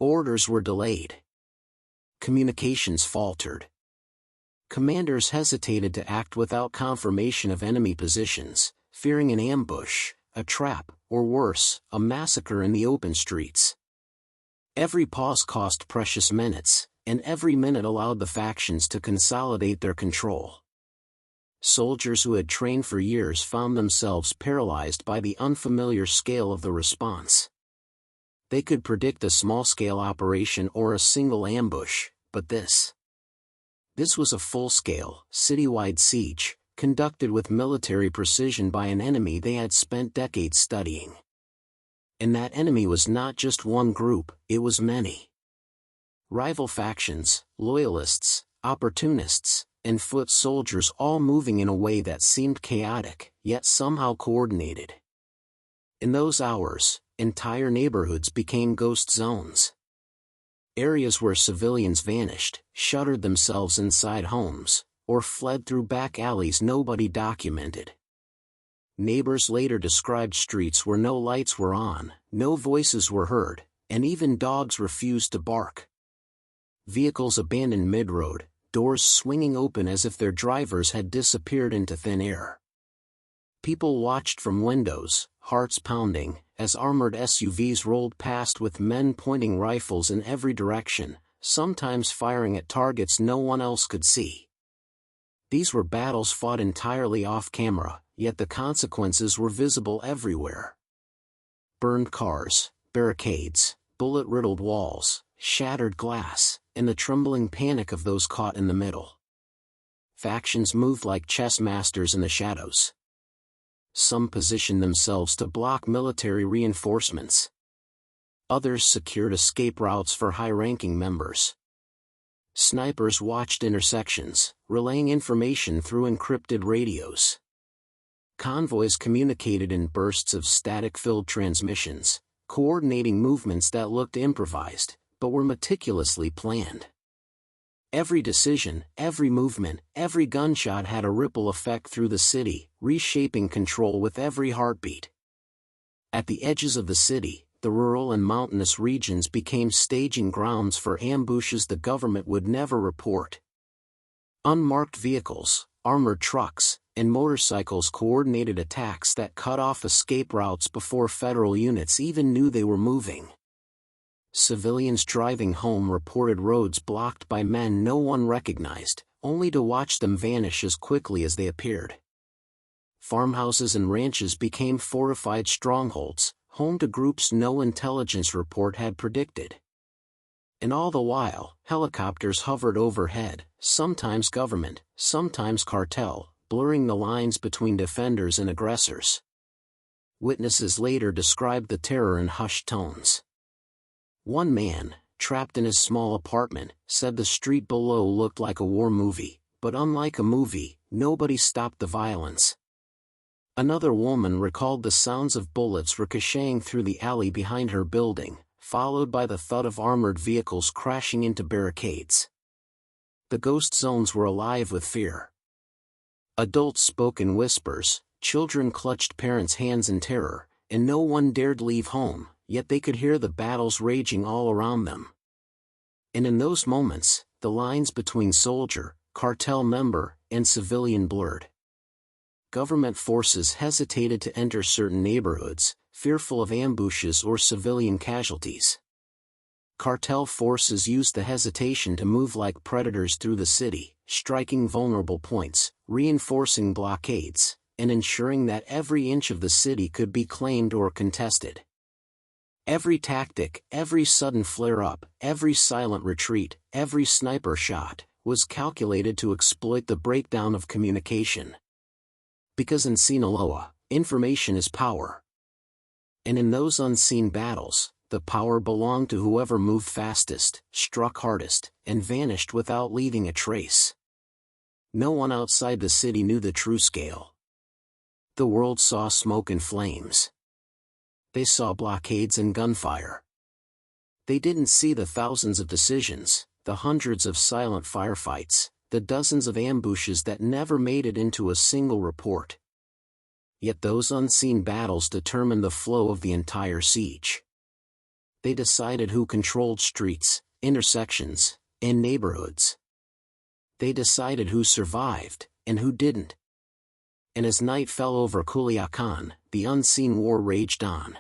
Orders were delayed. Communications faltered. Commanders hesitated to act without confirmation of enemy positions, fearing an ambush, a trap, or worse, a massacre in the open streets. Every pause cost precious minutes, and every minute allowed the factions to consolidate their control. Soldiers who had trained for years found themselves paralyzed by the unfamiliar scale of the response. They could predict a small-scale operation or a single ambush, but this was a full-scale, citywide siege, conducted with military precision by an enemy they had spent decades studying. And that enemy was not just one group, it was many. Rival factions, loyalists, opportunists, and foot soldiers all moving in a way that seemed chaotic, yet somehow coordinated. In those hours, entire neighborhoods became ghost zones. Areas where civilians vanished, shuttered themselves inside homes, or fled through back alleys nobody documented. Neighbors later described streets where no lights were on, no voices were heard, and even dogs refused to bark. Vehicles abandoned mid-road, doors swinging open as if their drivers had disappeared into thin air. People watched from windows, hearts pounding, as armored SUVs rolled past with men pointing rifles in every direction, sometimes firing at targets no one else could see. These were battles fought entirely off-camera, yet the consequences were visible everywhere. Burned cars, barricades, bullet-riddled walls, shattered glass, and the trembling panic of those caught in the middle. factions moved like chess masters in the shadows. Some positioned themselves to block military reinforcements. Others secured escape routes for high-ranking members. Snipers watched intersections, relaying information through encrypted radios. Convoys communicated in bursts of static-filled transmissions, coordinating movements that looked improvised, but were meticulously planned. Every decision, every movement, every gunshot had a ripple effect through the city, reshaping control with every heartbeat. At the edges of the city, the rural and mountainous regions became staging grounds for ambushes the government would never report. Unmarked vehicles, armored trucks, and motorcycles coordinated attacks that cut off escape routes before federal units even knew they were moving. Civilians driving home reported roads blocked by men no one recognized, only to watch them vanish as quickly as they appeared. Farmhouses and ranches became fortified strongholds, home to groups no intelligence report had predicted. And all the while, helicopters hovered overhead, sometimes government, sometimes cartel, blurring the lines between defenders and aggressors. Witnesses later described the terror in hushed tones. One man, trapped in his small apartment, said the street below looked like a war movie, but unlike a movie, nobody stopped the violence. Another woman recalled the sounds of bullets ricocheting through the alley behind her building, followed by the thud of armored vehicles crashing into barricades. The ghost zones were alive with fear. Adults spoke in whispers, children clutched parents' hands in terror, and no one dared leave home, yet they could hear the battles raging all around them. And in those moments, the lines between soldier, cartel member, and civilian blurred. Government forces hesitated to enter certain neighborhoods, fearful of ambushes or civilian casualties. Cartel forces used the hesitation to move like predators through the city, striking vulnerable points, reinforcing blockades, and ensuring that every inch of the city could be claimed or contested. Every tactic, every sudden flare-up, every silent retreat, every sniper shot, was calculated to exploit the breakdown of communication. Because in Sinaloa, information is power. And in those unseen battles, the power belonged to whoever moved fastest, struck hardest, and vanished without leaving a trace. No one outside the city knew the true scale. The world saw smoke and flames. They saw blockades and gunfire. They didn't see the thousands of decisions, the hundreds of silent firefights, the dozens of ambushes that never made it into a single report. Yet those unseen battles determined the flow of the entire siege. They decided who controlled streets, intersections, and neighborhoods. They decided who survived, and who didn't. And as night fell over Culiacán, the unseen war raged on.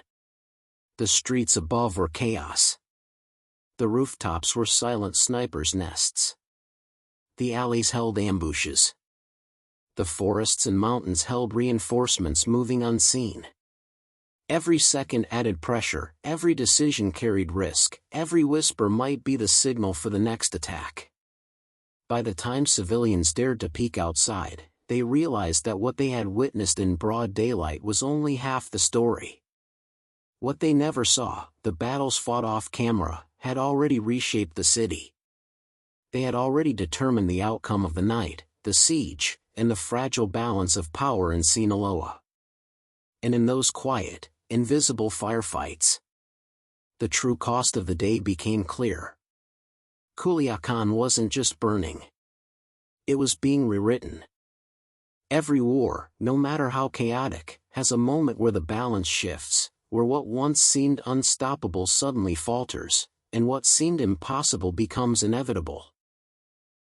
The streets above were chaos. The rooftops were silent snipers' nests. The alleys held ambushes. The forests and mountains held reinforcements moving unseen. Every second added pressure, every decision carried risk, every whisper might be the signal for the next attack. By the time civilians dared to peek outside, they realized that what they had witnessed in broad daylight was only half the story. What they never saw, the battles fought off camera, had already reshaped the city. They had already determined the outcome of the night, the siege, and the fragile balance of power in Sinaloa. And in those quiet, invisible firefights, the true cost of the day became clear. Culiacán wasn't just burning. It was being rewritten. Every war, no matter how chaotic, has a moment where the balance shifts, where what once seemed unstoppable suddenly falters, and what seemed impossible becomes inevitable.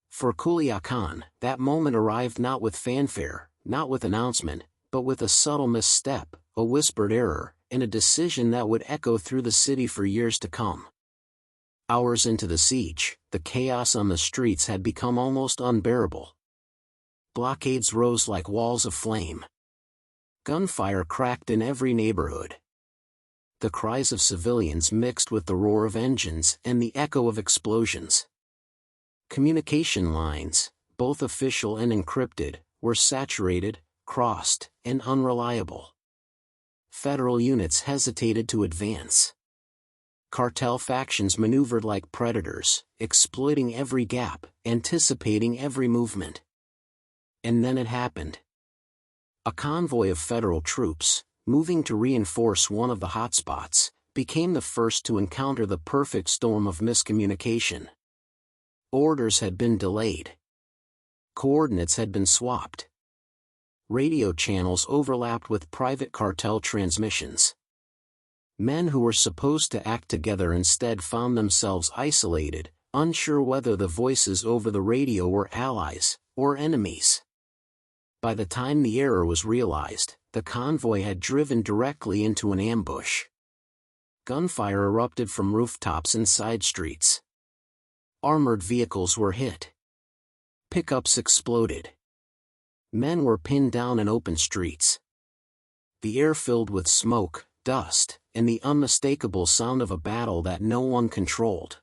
For Culiacán, that moment arrived not with fanfare, not with announcement, but with a subtle misstep, a whispered error, and a decision that would echo through the city for years to come. Hours into the siege, the chaos on the streets had become almost unbearable. Blockades rose like walls of flame. Gunfire cracked in every neighborhood. The cries of civilians mixed with the roar of engines and the echo of explosions. Communication lines, both official and encrypted, were saturated, crossed, and unreliable. Federal units hesitated to advance. Cartel factions maneuvered like predators, exploiting every gap, anticipating every movement. And then it happened. A convoy of federal troops, moving to reinforce one of the hotspots, became the first to encounter the perfect storm of miscommunication. Orders had been delayed. Coordinates had been swapped. Radio channels overlapped with private cartel transmissions. Men who were supposed to act together instead found themselves isolated, unsure whether the voices over the radio were allies or enemies. By the time the error was realized, the convoy had driven directly into an ambush. Gunfire erupted from rooftops and side streets. Armored vehicles were hit. Pickups exploded. Men were pinned down in open streets. The air filled with smoke, dust, and the unmistakable sound of a battle that no one controlled.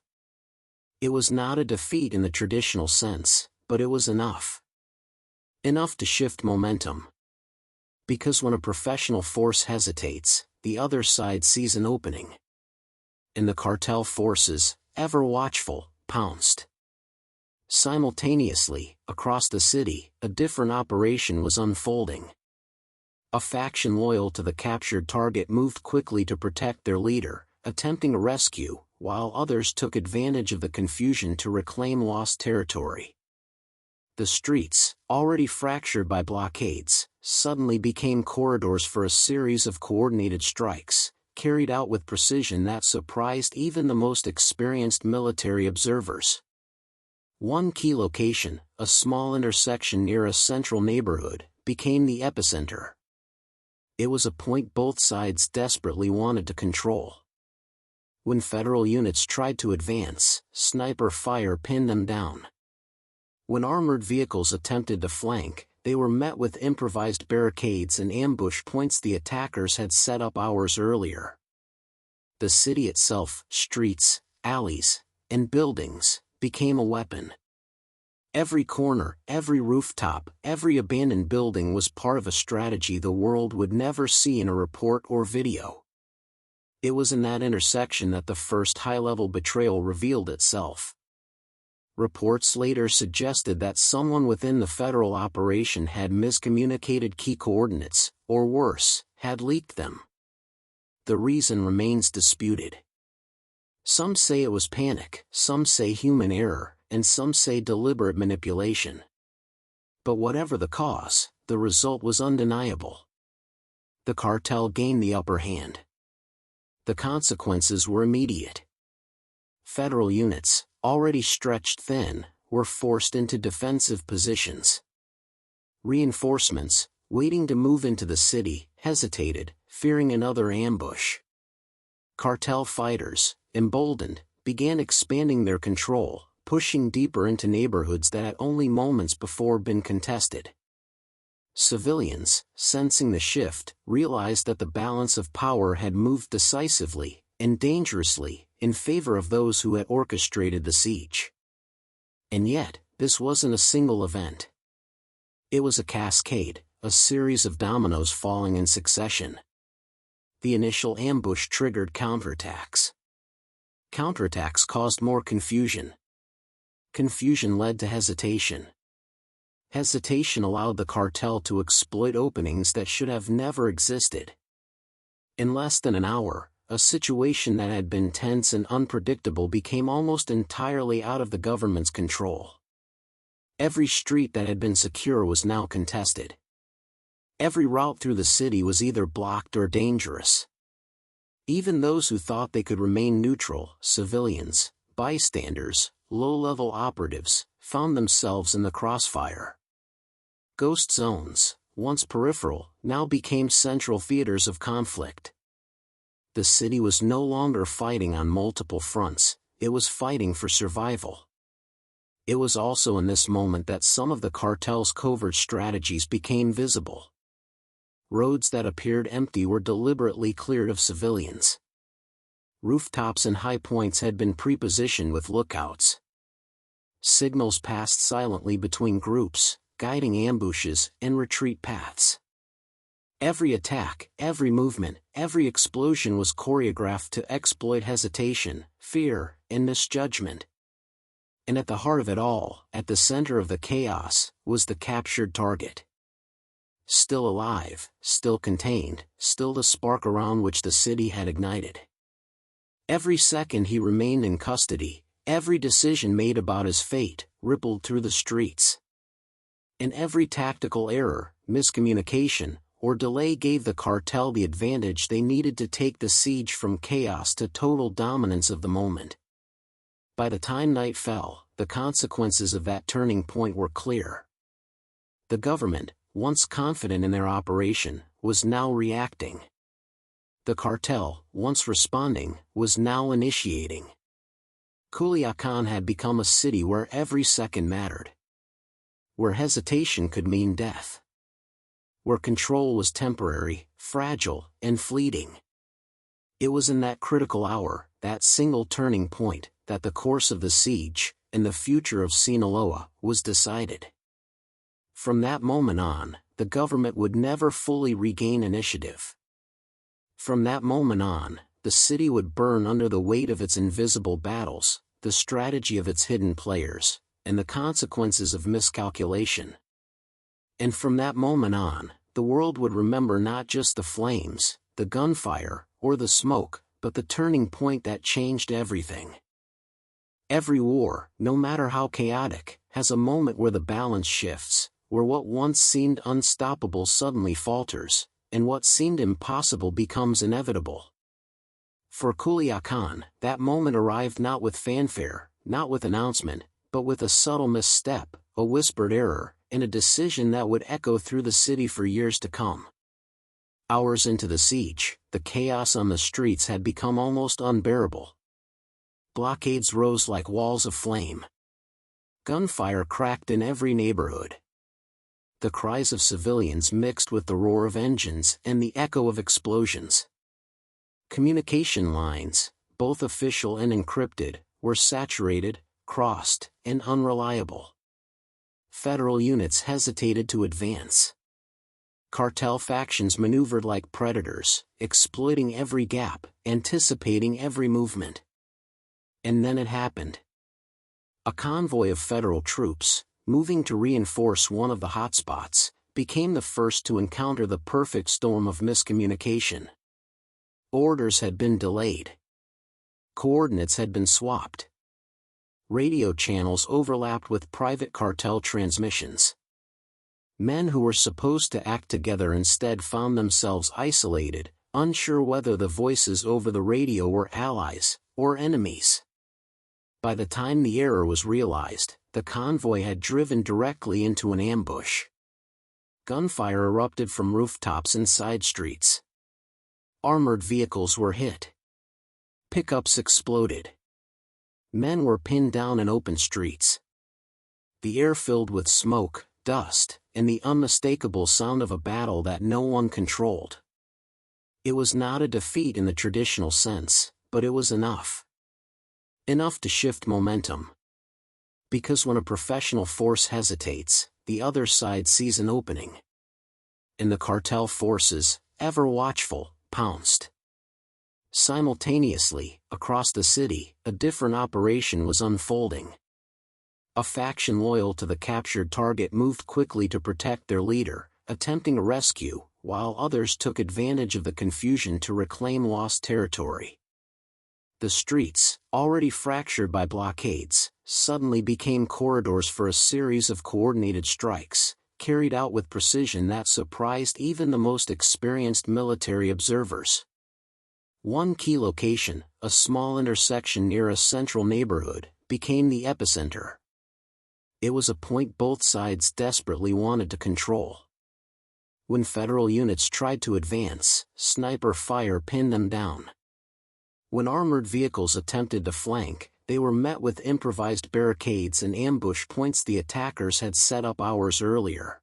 It was not a defeat in the traditional sense, but it was enough. Enough to shift momentum. Because when a professional force hesitates, the other side sees an opening. And the cartel forces, ever watchful, pounced. Simultaneously, across the city, a different operation was unfolding. A faction loyal to the captured target moved quickly to protect their leader, attempting a rescue, while others took advantage of the confusion to reclaim lost territory. The streets, already fractured by blockades, suddenly became corridors for a series of coordinated strikes, carried out with precision that surprised even the most experienced military observers. One key location, a small intersection near a central neighborhood, became the epicenter. It was a point both sides desperately wanted to control. When federal units tried to advance, sniper fire pinned them down. When armored vehicles attempted to flank, they were met with improvised barricades and ambush points the attackers had set up hours earlier. The city itself, streets, alleys, and buildings, became a weapon. Every corner, every rooftop, every abandoned building was part of a strategy the world would never see in a report or video. It was in that intersection that the first high-level betrayal revealed itself. Reports later suggested that someone within the federal operation had miscommunicated key coordinates, or worse, had leaked them. The reason remains disputed. Some say it was panic, some say human error, and some say deliberate manipulation. But whatever the cause, the result was undeniable. The cartel gained the upper hand. The consequences were immediate. Federal units, already stretched thin, were forced into defensive positions. Reinforcements, waiting to move into the city, hesitated, fearing another ambush. Cartel fighters, emboldened, began expanding their control, pushing deeper into neighborhoods that had only moments before been contested. Civilians, sensing the shift, realized that the balance of power had moved decisively, and dangerously, in favor of those who had orchestrated the siege. And yet, this wasn't a single event. It was a cascade, a series of dominoes falling in succession. The initial ambush triggered counterattacks. Counterattacks caused more confusion. Confusion led to hesitation. Hesitation allowed the cartel to exploit openings that should have never existed. In less than an hour, a situation that had been tense and unpredictable became almost entirely out of the government's control. Every street that had been secure was now contested. Every route through the city was either blocked or dangerous. Even those who thought they could remain neutral, civilians, bystanders, low-level operatives, found themselves in the crossfire. Ghost zones, once peripheral, now became central theaters of conflict. The city was no longer fighting on multiple fronts, it was fighting for survival. It was also in this moment that some of the cartel's covert strategies became visible. Roads that appeared empty were deliberately cleared of civilians. Rooftops and high points had been pre-positioned with lookouts. Signals passed silently between groups, guiding ambushes and retreat paths. Every attack, every movement, every explosion was choreographed to exploit hesitation, fear, and misjudgment. And at the heart of it all, at the center of the chaos, was the captured target. Still alive, still contained, still the spark around which the city had ignited. Every second he remained in custody, every decision made about his fate rippled through the streets. And every tactical error, miscommunication, or delay gave the cartel the advantage they needed to take the siege from chaos to total dominance of the moment. By the time night fell, the consequences of that turning point were clear. The government, once confident in their operation, was now reacting. The cartel, once responding, was now initiating. Culiacán had become a city where every second mattered. Where hesitation could mean death. Where control was temporary, fragile, and fleeting. It was in that critical hour, that single turning point, that the course of the siege, and the future of Sinaloa, was decided. From that moment on, the government would never fully regain initiative. From that moment on, the city would burn under the weight of its invisible battles, the strategy of its hidden players, and the consequences of miscalculation. And from that moment on, the world would remember not just the flames, the gunfire, or the smoke, but the turning point that changed everything. Every war, no matter how chaotic, has a moment where the balance shifts, where what once seemed unstoppable suddenly falters, and what seemed impossible becomes inevitable. For Culiacán, that moment arrived not with fanfare, not with announcement, but with a subtle misstep, a whispered error, and a decision that would echo through the city for years to come. Hours into the siege, the chaos on the streets had become almost unbearable. Blockades rose like walls of flame. Gunfire cracked in every neighborhood. The cries of civilians mixed with the roar of engines and the echo of explosions. Communication lines, both official and encrypted, were saturated, crossed, and unreliable. Federal units hesitated to advance. Cartel factions maneuvered like predators, exploiting every gap, anticipating every movement. And then it happened. A convoy of federal troops, moving to reinforce one of the hotspots, became the first to encounter the perfect storm of miscommunication. Orders had been delayed. Coordinates had been swapped. Radio channels overlapped with private cartel transmissions. Men who were supposed to act together instead found themselves isolated, unsure whether the voices over the radio were allies or enemies. By the time the error was realized, the convoy had driven directly into an ambush. Gunfire erupted from rooftops and side streets. Armored vehicles were hit. Pickups exploded. Men were pinned down in open streets. The air filled with smoke, dust, and the unmistakable sound of a battle that no one controlled. It was not a defeat in the traditional sense, but it was enough. Enough to shift momentum. Because when a professional force hesitates, the other side sees an opening. And the cartel forces, ever watchful, pounced. Simultaneously, across the city, a different operation was unfolding. A faction loyal to the captured target moved quickly to protect their leader, attempting a rescue, while others took advantage of the confusion to reclaim lost territory. The streets, already fractured by blockades, suddenly became corridors for a series of coordinated strikes, carried out with precision that surprised even the most experienced military observers. One key location, a small intersection near a central neighborhood, became the epicenter. It was a point both sides desperately wanted to control. When federal units tried to advance, sniper fire pinned them down. When armored vehicles attempted to flank, they were met with improvised barricades and ambush points the attackers had set up hours earlier.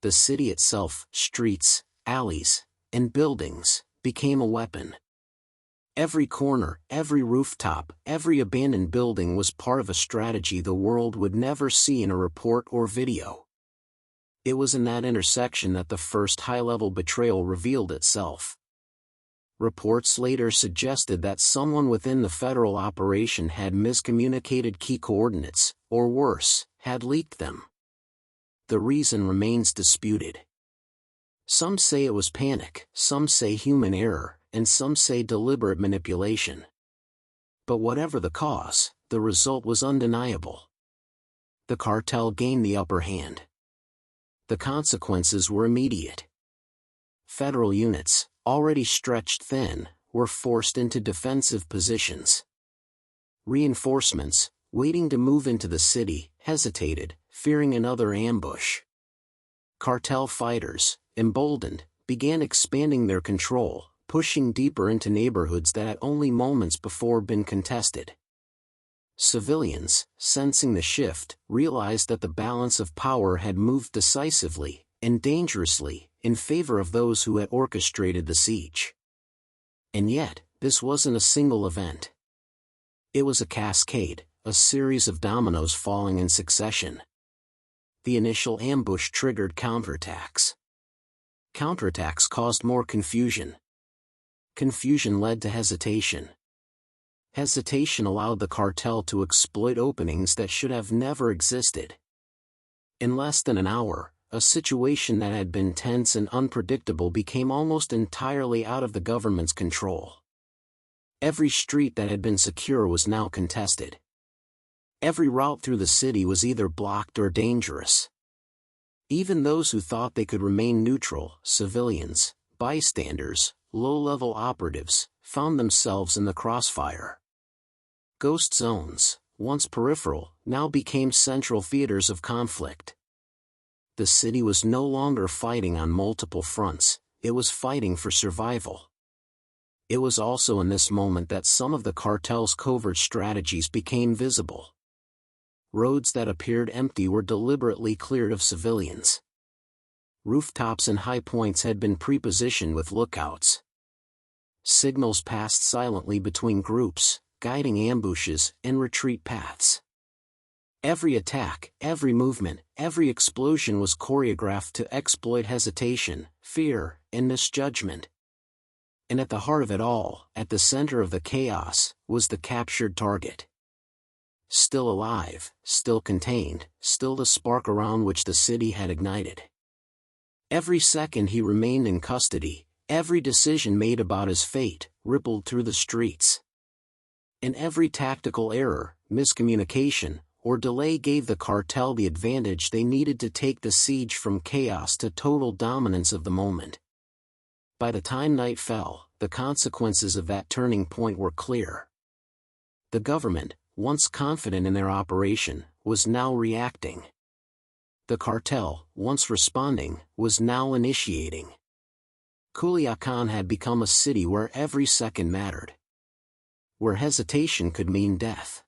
The city itself, streets, alleys, and buildings, became a weapon. Every corner, every rooftop, every abandoned building was part of a strategy the world would never see in a report or video. It was in that intersection that the first high-level betrayal revealed itself. Reports later suggested that someone within the federal operation had miscommunicated key coordinates, or worse, had leaked them. The reason remains disputed. Some say it was panic, some say human error, and some say deliberate manipulation. But whatever the cause, the result was undeniable. The cartel gained the upper hand. The consequences were immediate. Federal units, already stretched thin, were forced into defensive positions. Reinforcements, waiting to move into the city, hesitated, fearing another ambush. Cartel fighters, emboldened, began expanding their control, pushing deeper into neighborhoods that had only moments before been contested. Civilians, sensing the shift, realized that the balance of power had moved decisively, and dangerously, in favor of those who had orchestrated the siege. And yet, this wasn't a single event. It was a cascade, a series of dominoes falling in succession. The initial ambush triggered counterattacks. Counterattacks caused more confusion. Confusion led to hesitation. Hesitation allowed the cartel to exploit openings that should have never existed. In less than an hour, a situation that had been tense and unpredictable became almost entirely out of the government's control. Every street that had been secure was now contested. Every route through the city was either blocked or dangerous. Even those who thought they could remain neutral, civilians, bystanders, low-level operatives, found themselves in the crossfire. Ghost zones, once peripheral, now became central theaters of conflict. The city was no longer fighting on multiple fronts, it was fighting for survival. It was also in this moment that some of the cartel's covert strategies became visible. Roads that appeared empty were deliberately cleared of civilians. Rooftops and high points had been pre-positioned with lookouts. Signals passed silently between groups, guiding ambushes and retreat paths. Every attack, every movement, every explosion was choreographed to exploit hesitation, fear, and misjudgment. And at the heart of it all, at the center of the chaos, was the captured target. Still alive, still contained, still the spark around which the city had ignited. Every second he remained in custody, every decision made about his fate, rippled through the streets. And every tactical error, miscommunication, or delay gave the cartel the advantage they needed to take the siege from chaos to total dominance of the moment. By the time night fell, the consequences of that turning point were clear. The government, once confident in their operation, was now reacting. The cartel, once responding, was now initiating. Culiacán had become a city where every second mattered. Where hesitation could mean death.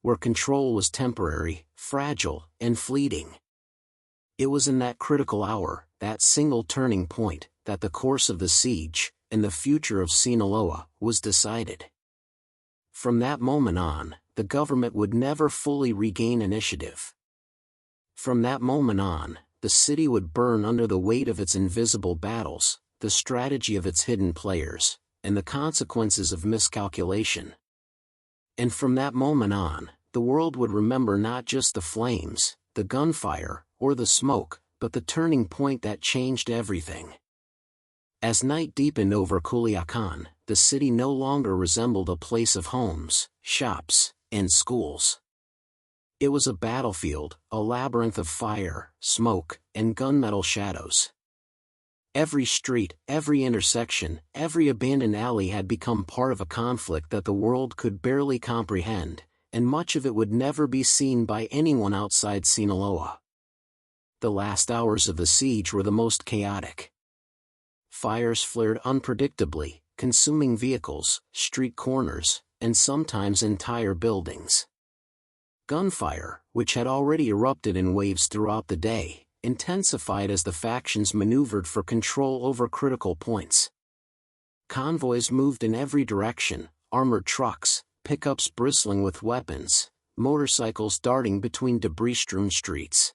Where control was temporary, fragile, and fleeting. It was in that critical hour, that single turning point, that the course of the siege, and the future of Sinaloa, was decided. From that moment on, the government would never fully regain initiative. From that moment on, the city would burn under the weight of its invisible battles, the strategy of its hidden players, and the consequences of miscalculation. And from that moment on, the world would remember not just the flames, the gunfire, or the smoke, but the turning point that changed everything. As night deepened over Culiacán, the city no longer resembled a place of homes, shops, and schools. It was a battlefield, a labyrinth of fire, smoke, and gunmetal shadows. Every street, every intersection, every abandoned alley had become part of a conflict that the world could barely comprehend, and much of it would never be seen by anyone outside Sinaloa. The last hours of the siege were the most chaotic. Fires flared unpredictably, consuming vehicles, street corners, and sometimes entire buildings. Gunfire, which had already erupted in waves throughout the day, intensified as the factions maneuvered for control over critical points. Convoys moved in every direction, armored trucks, pickups bristling with weapons, motorcycles darting between debris-strewn streets.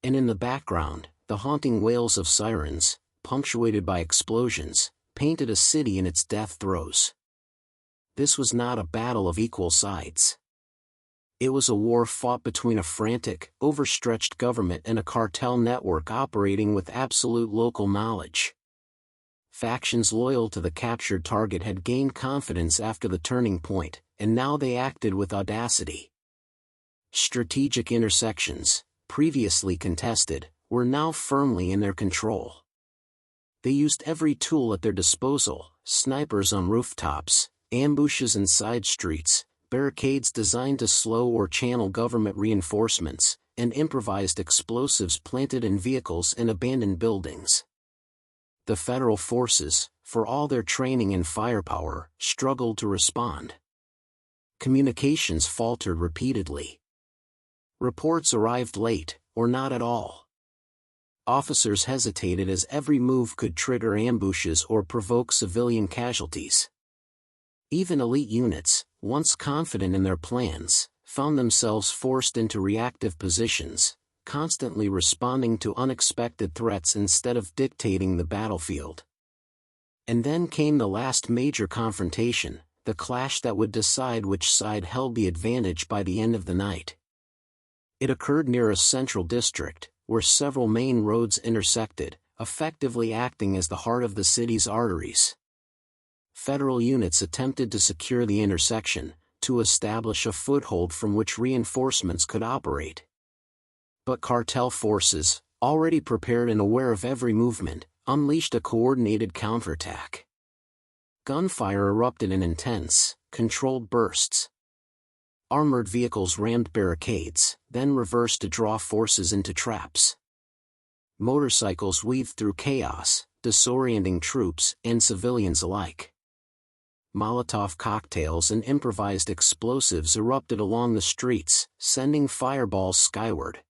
And in the background, the haunting wails of sirens, punctuated by explosions, painted a city in its death throes. This was not a battle of equal sides. It was a war fought between a frantic, overstretched government and a cartel network operating with absolute local knowledge. Factions loyal to the captured target had gained confidence after the turning point, and now they acted with audacity. Strategic intersections, previously contested, were now firmly in their control. They used every tool at their disposal: snipers on rooftops, ambushes in side streets, barricades designed to slow or channel government reinforcements, and improvised explosives planted in vehicles and abandoned buildings. The federal forces, for all their training and firepower, struggled to respond. Communications faltered repeatedly. Reports arrived late, or not at all. Officers hesitated as every move could trigger ambushes or provoke civilian casualties. Even elite units, once confident in their plans, found themselves forced into reactive positions, constantly responding to unexpected threats instead of dictating the battlefield. And then came the last major confrontation, the clash that would decide which side held the advantage by the end of the night. It occurred near a central district, where several main roads intersected, effectively acting as the heart of the city's arteries. Federal units attempted to secure the intersection, to establish a foothold from which reinforcements could operate. But cartel forces, already prepared and aware of every movement, unleashed a coordinated counterattack. Gunfire erupted in intense, controlled bursts. Armored vehicles rammed barricades, then reversed to draw forces into traps. Motorcycles weaved through chaos, disorienting troops and civilians alike. Molotov cocktails and improvised explosives erupted along the streets, sending fireballs skyward.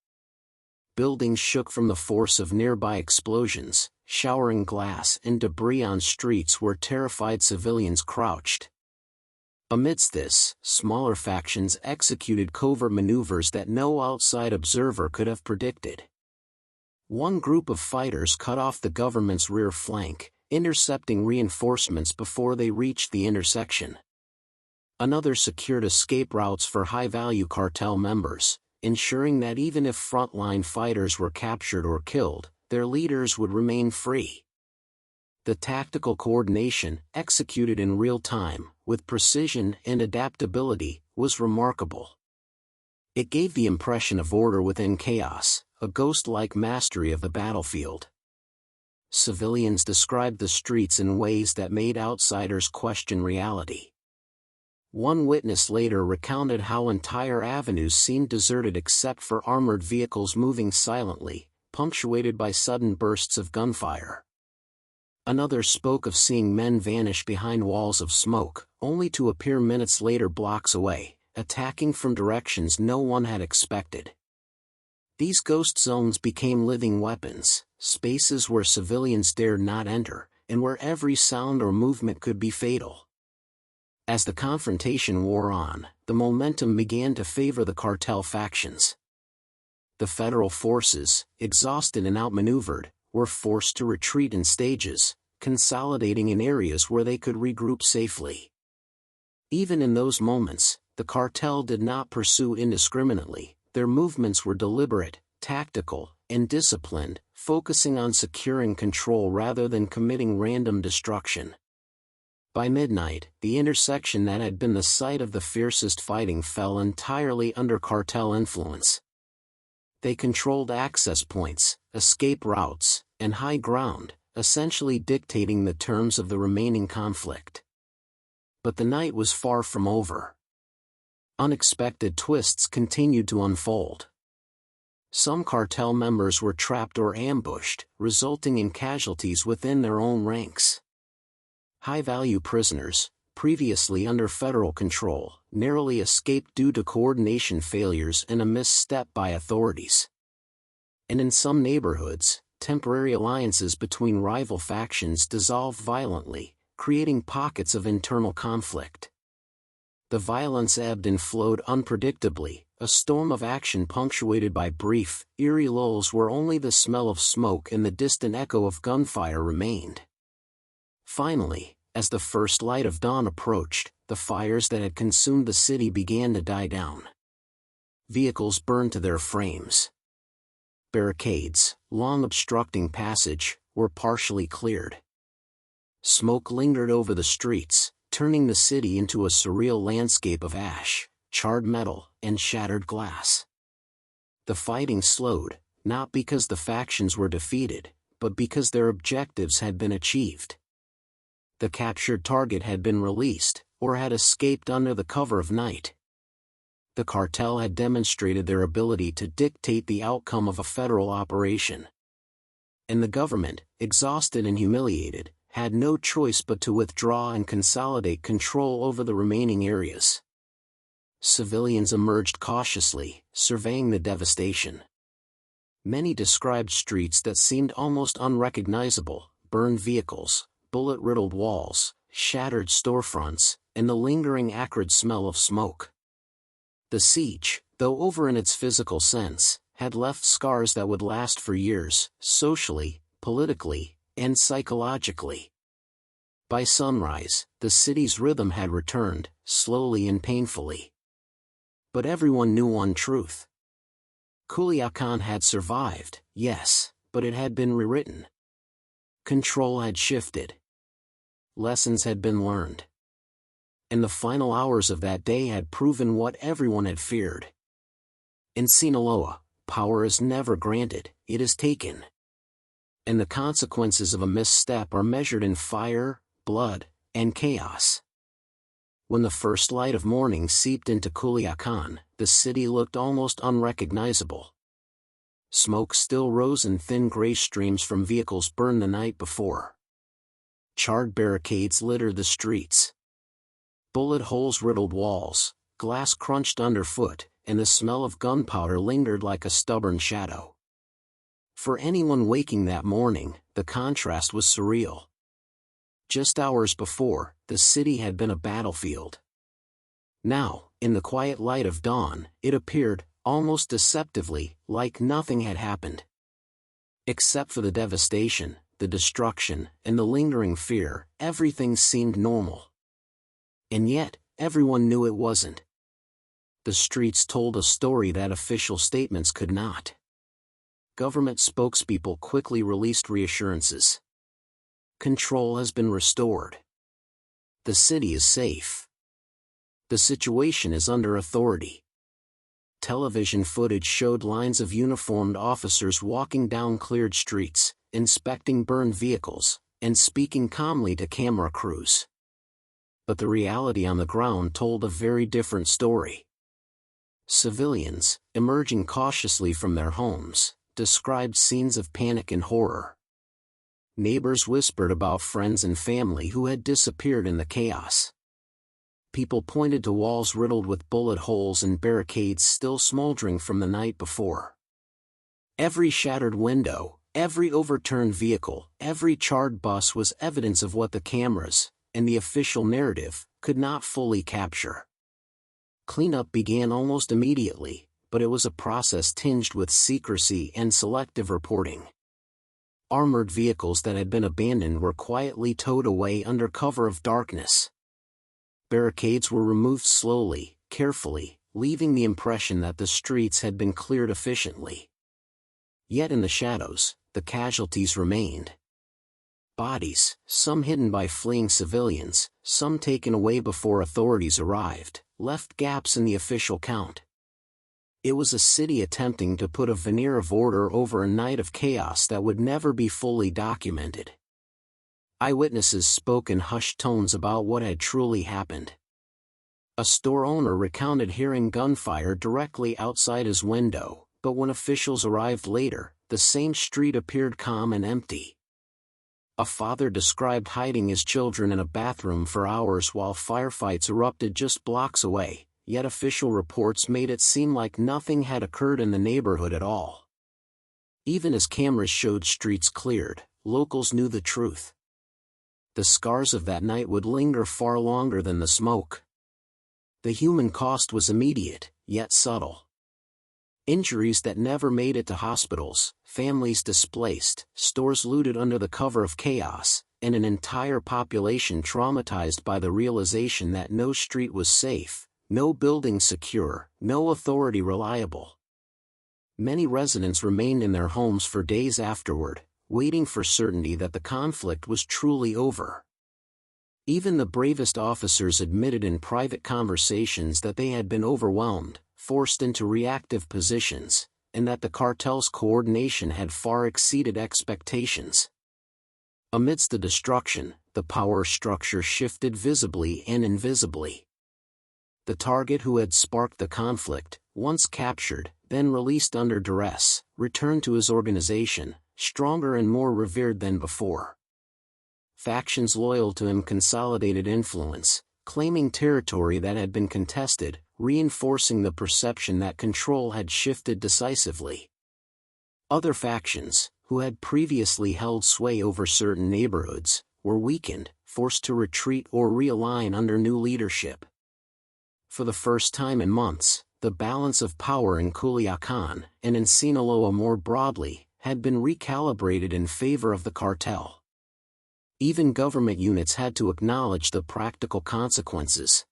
Buildings shook from the force of nearby explosions, showering glass and debris on streets where terrified civilians crouched. Amidst this, smaller factions executed covert maneuvers that no outside observer could have predicted. One group of fighters cut off the government's rear flank, intercepting reinforcements before they reached the intersection. Another secured escape routes for high-value cartel members, ensuring that even if frontline fighters were captured or killed, their leaders would remain free. The tactical coordination, executed in real time, with precision and adaptability, was remarkable. It gave the impression of order within chaos, a ghost-like mastery of the battlefield. Civilians described the streets in ways that made outsiders question reality. One witness later recounted how entire avenues seemed deserted except for armored vehicles moving silently, punctuated by sudden bursts of gunfire. Another spoke of seeing men vanish behind walls of smoke, only to appear minutes later blocks away, attacking from directions no one had expected. These ghost zones became living weapons, spaces where civilians dared not enter, and where every sound or movement could be fatal. As the confrontation wore on, the momentum began to favor the cartel factions. The federal forces, exhausted and outmaneuvered, were forced to retreat in stages, consolidating in areas where they could regroup safely. Even in those moments, the cartel did not pursue indiscriminately. Their movements were deliberate, tactical, and disciplined, focusing on securing control rather than committing random destruction. By midnight, the intersection that had been the site of the fiercest fighting fell entirely under cartel influence. They controlled access points, escape routes, and high ground, essentially dictating the terms of the remaining conflict. But the night was far from over. Unexpected twists continued to unfold. Some cartel members were trapped or ambushed, resulting in casualties within their own ranks. High-value prisoners, previously under federal control, narrowly escaped due to coordination failures and a misstep by authorities. And in some neighborhoods, temporary alliances between rival factions dissolved violently, creating pockets of internal conflict. The violence ebbed and flowed unpredictably, a storm of action punctuated by brief, eerie lulls where only the smell of smoke and the distant echo of gunfire remained. Finally, as the first light of dawn approached, the fires that had consumed the city began to die down. Vehicles burned to their frames. Barricades, long obstructing passage, were partially cleared. Smoke lingered over the streets, turning the city into a surreal landscape of ash, charred metal, and shattered glass. The fighting slowed, not because the factions were defeated, but because their objectives had been achieved. The captured target had been released, or had escaped under the cover of night. The cartel had demonstrated their ability to dictate the outcome of a federal operation. And the government, exhausted and humiliated, had no choice but to withdraw and consolidate control over the remaining areas. Civilians emerged cautiously, surveying the devastation. Many described streets that seemed almost unrecognizable, burned vehicles, bullet-riddled walls, shattered storefronts, and the lingering acrid smell of smoke. The siege, though over in its physical sense, had left scars that would last for years, socially, politically, and psychologically. By sunrise, the city's rhythm had returned, slowly and painfully. But everyone knew one truth. Culiacán had survived, yes, but it had been rewritten. Control had shifted. Lessons had been learned. And the final hours of that day had proven what everyone had feared. In Sinaloa, power is never granted, it is taken. And the consequences of a misstep are measured in fire, blood, and chaos. When the first light of morning seeped into Culiacán, the city looked almost unrecognizable. Smoke still rose in thin gray streams from vehicles burned the night before. Charred barricades littered the streets. Bullet holes riddled walls, glass crunched underfoot, and the smell of gunpowder lingered like a stubborn shadow. For anyone waking that morning, the contrast was surreal. Just hours before, the city had been a battlefield. Now, in the quiet light of dawn, it appeared, almost deceptively, like nothing had happened. Except for the devastation, the destruction, and the lingering fear, everything seemed normal. And yet, everyone knew it wasn't. The streets told a story that official statements could not. Government spokespeople quickly released reassurances. Control has been restored. The city is safe. The situation is under authority. Television footage showed lines of uniformed officers walking down cleared streets, inspecting burned vehicles, and speaking calmly to camera crews. But the reality on the ground told a very different story. Civilians, emerging cautiously from their homes, described scenes of panic and horror. Neighbors whispered about friends and family who had disappeared in the chaos. People pointed to walls riddled with bullet holes and barricades still smoldering from the night before. Every shattered window, every overturned vehicle, every charred bus was evidence of what the cameras, and the official narrative, could not fully capture. Cleanup began almost immediately, but it was a process tinged with secrecy and selective reporting. Armored vehicles that had been abandoned were quietly towed away under cover of darkness. Barricades were removed slowly, carefully, leaving the impression that the streets had been cleared efficiently. Yet in the shadows, the casualties remained. Bodies, some hidden by fleeing civilians, some taken away before authorities arrived, left gaps in the official count. It was a city attempting to put a veneer of order over a night of chaos that would never be fully documented. Eyewitnesses spoke in hushed tones about what had truly happened. A store owner recounted hearing gunfire directly outside his window, but when officials arrived later, the same street appeared calm and empty. A father described hiding his children in a bathroom for hours while firefights erupted just blocks away, yet official reports made it seem like nothing had occurred in the neighborhood at all. Even as cameras showed streets cleared, locals knew the truth. The scars of that night would linger far longer than the smoke. The human cost was immediate, yet subtle. Injuries that never made it to hospitals, families displaced, stores looted under the cover of chaos, and an entire population traumatized by the realization that no street was safe, no building secure, no authority reliable. Many residents remained in their homes for days afterward, waiting for certainty that the conflict was truly over. Even the bravest officers admitted in private conversations that they had been overwhelmed, forced into reactive positions, and that the cartel's coordination had far exceeded expectations. Amidst the destruction, the power structure shifted visibly and invisibly. The target who had sparked the conflict, once captured, then released under duress, returned to his organization, stronger and more revered than before. Factions loyal to him consolidated influence, claiming territory that had been contested, reinforcing the perception that control had shifted decisively. Other factions, who had previously held sway over certain neighborhoods, were weakened, forced to retreat or realign under new leadership. For the first time in months, the balance of power in Culiacán, and in Sinaloa more broadly, had been recalibrated in favor of the cartel. Even government units had to acknowledge the practical consequences.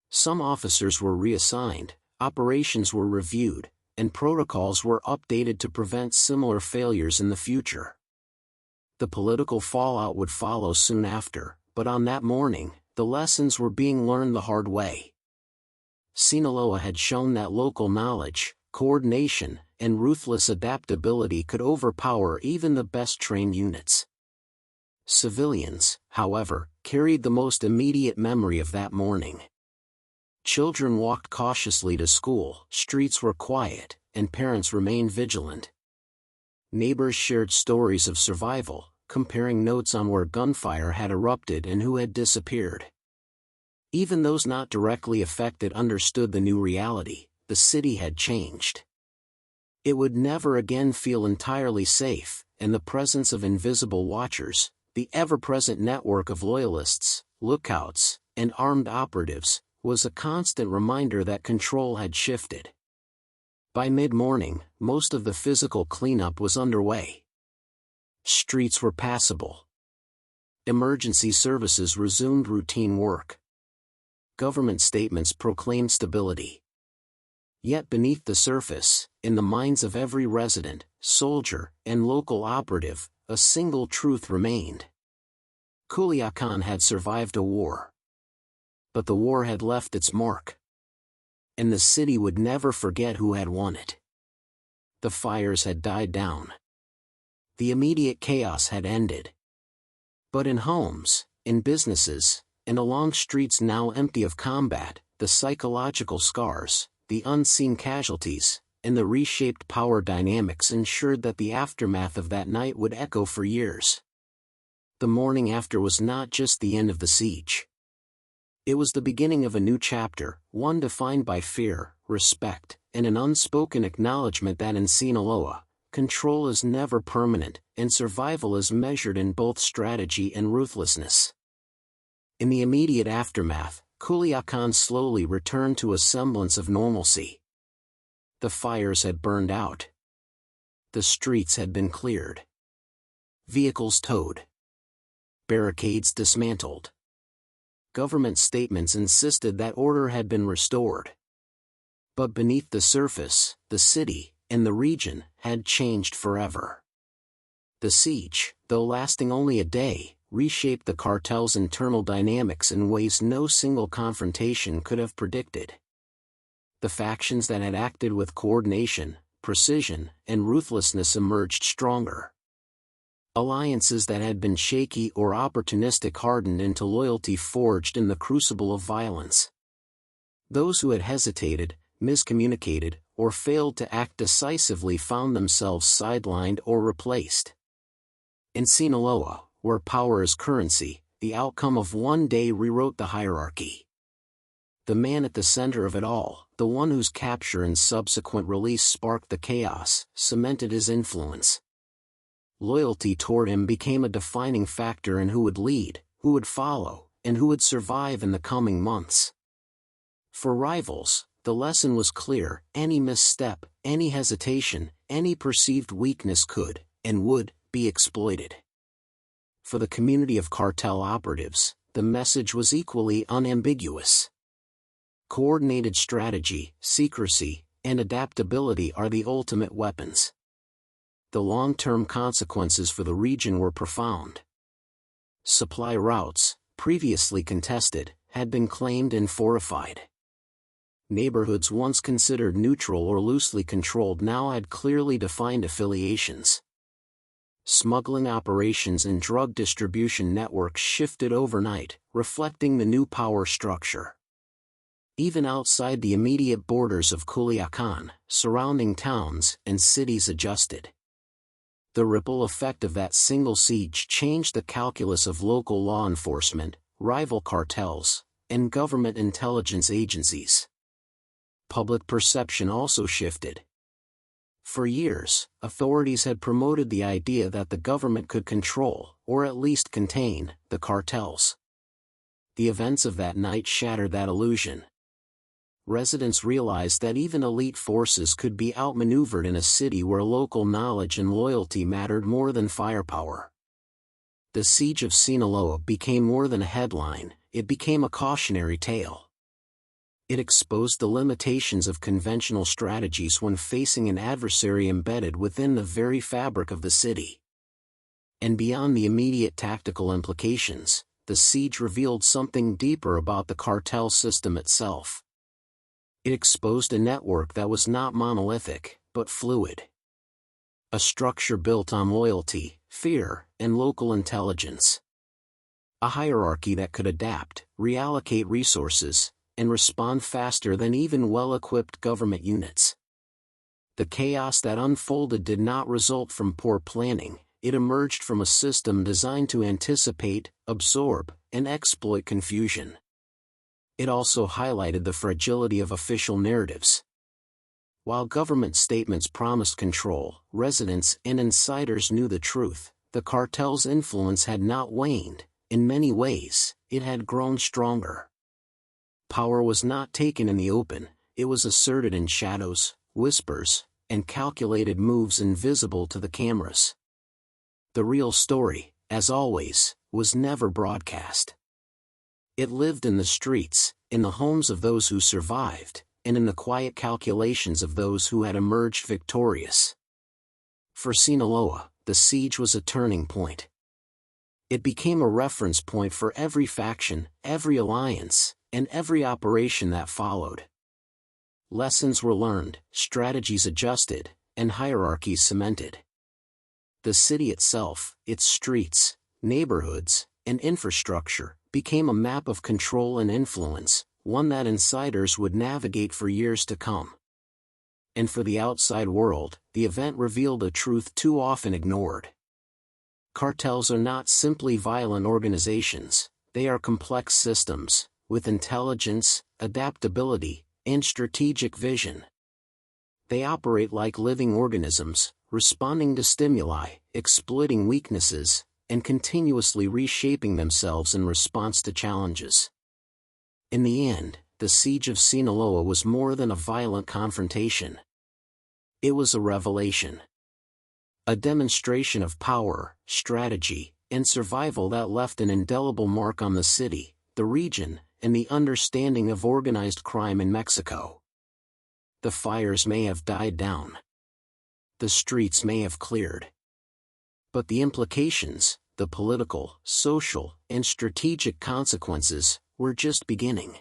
Some officers were reassigned, operations were reviewed, and protocols were updated to prevent similar failures in the future. The political fallout would follow soon after, but on that morning, the lessons were being learned the hard way. Sinaloa had shown that local knowledge, coordination, and ruthless adaptability could overpower even the best-trained units. Civilians, however, carried the most immediate memory of that morning. Children walked cautiously to school, streets were quiet, and parents remained vigilant. Neighbors shared stories of survival, comparing notes on where gunfire had erupted and who had disappeared. Even those not directly affected understood the new reality: the city had changed. It would never again feel entirely safe, and the presence of invisible watchers, the ever-present network of loyalists, lookouts, and armed operatives, was a constant reminder that control had shifted. By mid-morning, most of the physical cleanup was underway. Streets were passable. Emergency services resumed routine work. Government statements proclaimed stability. Yet beneath the surface, in the minds of every resident, soldier, and local operative, a single truth remained. Culiacán had survived a war. But the war had left its mark. And the city would never forget who had won it. The fires had died down. The immediate chaos had ended. But in homes, in businesses, and along streets now empty of combat, the psychological scars, the unseen casualties, and the reshaped power dynamics ensured that the aftermath of that night would echo for years. The morning after was not just the end of the siege. It was the beginning of a new chapter, one defined by fear, respect, and an unspoken acknowledgement that in Sinaloa, control is never permanent, and survival is measured in both strategy and ruthlessness. In the immediate aftermath, Culiacán slowly returned to a semblance of normalcy. The fires had burned out. The streets had been cleared. Vehicles towed. Barricades dismantled. Government statements insisted that order had been restored. But beneath the surface, the city, and the region, had changed forever. The siege, though lasting only a day, reshaped the cartel's internal dynamics in ways no single confrontation could have predicted. The factions that had acted with coordination, precision, and ruthlessness emerged stronger. Alliances that had been shaky or opportunistic hardened into loyalty forged in the crucible of violence. Those who had hesitated, miscommunicated, or failed to act decisively found themselves sidelined or replaced. In Sinaloa, where power is currency, the outcome of one day rewrote the hierarchy. The man at the center of it all, the one whose capture and subsequent release sparked the chaos, cemented his influence. Loyalty toward him became a defining factor in who would lead, who would follow, and who would survive in the coming months. For rivals, the lesson was clear: any misstep, any hesitation, any perceived weakness could, and would, be exploited. For the community of cartel operatives, the message was equally unambiguous. Coordinated strategy, secrecy, and adaptability are the ultimate weapons. The long-term consequences for the region were profound. Supply routes, previously contested, had been claimed and fortified. Neighborhoods once considered neutral or loosely controlled now had clearly defined affiliations. Smuggling operations and drug distribution networks shifted overnight, reflecting the new power structure. Even outside the immediate borders of Culiacán, surrounding towns and cities adjusted. The ripple effect of that single siege changed the calculus of local law enforcement, rival cartels, and government intelligence agencies. Public perception also shifted. For years, authorities had promoted the idea that the government could control, or at least contain, the cartels. The events of that night shattered that illusion. Residents realized that even elite forces could be outmaneuvered in a city where local knowledge and loyalty mattered more than firepower. The siege of Sinaloa became more than a headline, it became a cautionary tale. It exposed the limitations of conventional strategies when facing an adversary embedded within the very fabric of the city. And beyond the immediate tactical implications, the siege revealed something deeper about the cartel system itself. It exposed a network that was not monolithic, but fluid. A structure built on loyalty, fear, and local intelligence. A hierarchy that could adapt, reallocate resources, and respond faster than even well-equipped government units. The chaos that unfolded did not result from poor planning, it emerged from a system designed to anticipate, absorb, and exploit confusion. It also highlighted the fragility of official narratives. While government statements promised control, residents and insiders knew the truth: the cartel's influence had not waned. In many ways, it had grown stronger. Power was not taken in the open, it was asserted in shadows, whispers, and calculated moves invisible to the cameras. The real story, as always, was never broadcast. It lived in the streets, in the homes of those who survived, and in the quiet calculations of those who had emerged victorious. For Sinaloa, the siege was a turning point. It became a reference point for every faction, every alliance, and every operation that followed. Lessons were learned, strategies adjusted, and hierarchies cemented. The city itself, its streets, neighborhoods, and infrastructure, became a map of control and influence, one that insiders would navigate for years to come. And for the outside world, the event revealed a truth too often ignored. Cartels are not simply violent organizations, they are complex systems, with intelligence, adaptability, and strategic vision. They operate like living organisms, responding to stimuli, exploiting weaknesses, and continuously reshaping themselves in response to challenges. In the end, the siege of Sinaloa was more than a violent confrontation. It was a revelation. A demonstration of power, strategy, and survival that left an indelible mark on the city, the region, and the understanding of organized crime in Mexico. The fires may have died down. The streets may have cleared. But the implications, the political, social, and strategic consequences, were just beginning.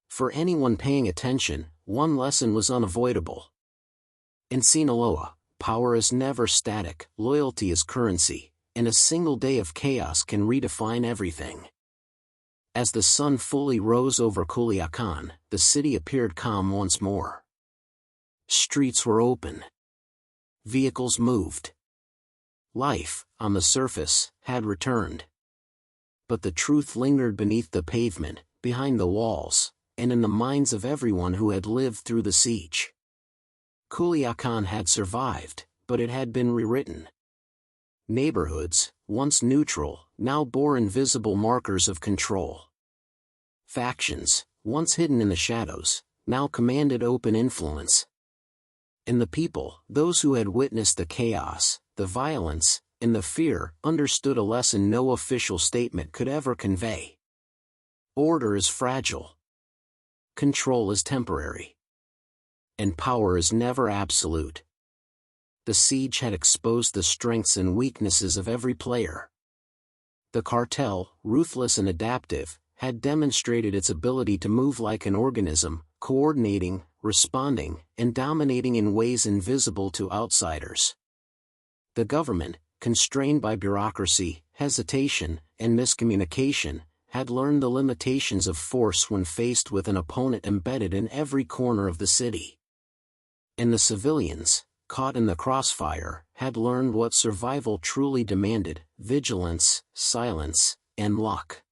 For anyone paying attention, one lesson was unavoidable. In Sinaloa, power is never static, loyalty is currency, and a single day of chaos can redefine everything. As the sun fully rose over Culiacán, the city appeared calm once more. Streets were open. Vehicles moved. Life, on the surface, had returned. But the truth lingered beneath the pavement, behind the walls, and in the minds of everyone who had lived through the siege. Culiacán had survived, but it had been rewritten. Neighborhoods, once neutral, now bore invisible markers of control. Factions, once hidden in the shadows, now commanded open influence. And the people, those who had witnessed the chaos, the violence, and the fear, understood a lesson no official statement could ever convey. Order is fragile. Control is temporary. And power is never absolute. The siege had exposed the strengths and weaknesses of every player. The cartel, ruthless and adaptive, had demonstrated its ability to move like an organism, coordinating, responding, and dominating in ways invisible to outsiders. The government, constrained by bureaucracy, hesitation, and miscommunication, had learned the limitations of force when faced with an opponent embedded in every corner of the city. And the civilians, caught in the crossfire, had learned what survival truly demanded: vigilance, silence, and luck.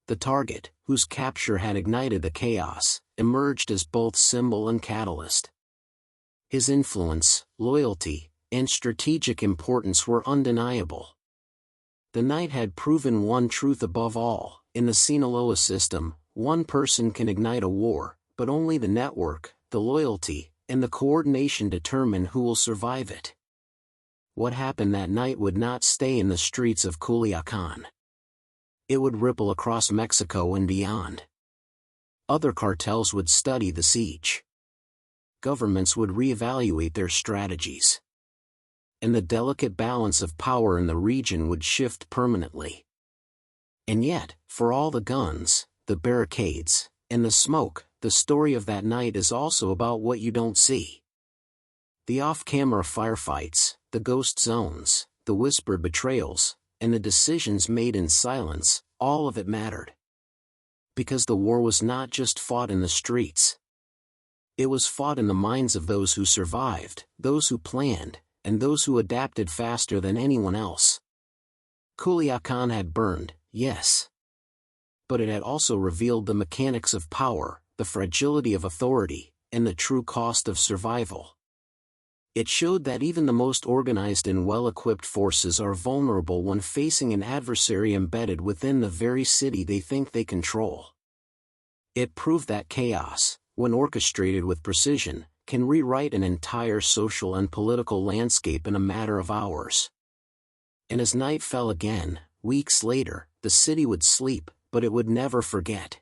The target, whose capture had ignited the chaos, emerged as both symbol and catalyst. His influence, loyalty, and strategic importance were undeniable. The night had proven one truth above all: in the Sinaloa system, one person can ignite a war, but only the network, the loyalty, and the coordination determine who will survive it. What happened that night would not stay in the streets of Culiacán. It would ripple across Mexico and beyond. Other cartels would study the siege. Governments would reevaluate their strategies. And the delicate balance of power in the region would shift permanently. And yet, for all the guns, the barricades, and the smoke, the story of that night is also about what you don't see. The off-camera firefights, the ghost zones, the whispered betrayals, and the decisions made in silence, all of it mattered. Because the war was not just fought in the streets. It was fought in the minds of those who survived, those who planned, and those who adapted faster than anyone else. Culiacán had burned, yes. But it had also revealed the mechanics of power, the fragility of authority, and the true cost of survival. It showed that even the most organized and well-equipped forces are vulnerable when facing an adversary embedded within the very city they think they control. It proved that chaos, when orchestrated with precision, can rewrite an entire social and political landscape in a matter of hours. And as night fell again, weeks later, the city would sleep, but it would never forget.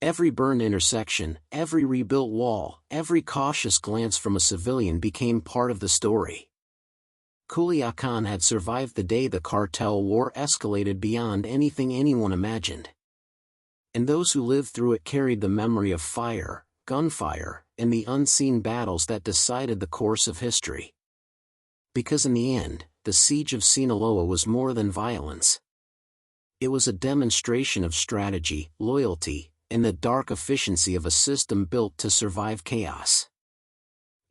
Every burned intersection, every rebuilt wall, every cautious glance from a civilian became part of the story. Culiacán had survived the day the cartel war escalated beyond anything anyone imagined. And those who lived through it carried the memory of fire, gunfire, and the unseen battles that decided the course of history. Because in the end, the siege of Sinaloa was more than violence. It was a demonstration of strategy, loyalty, and the dark efficiency of a system built to survive chaos.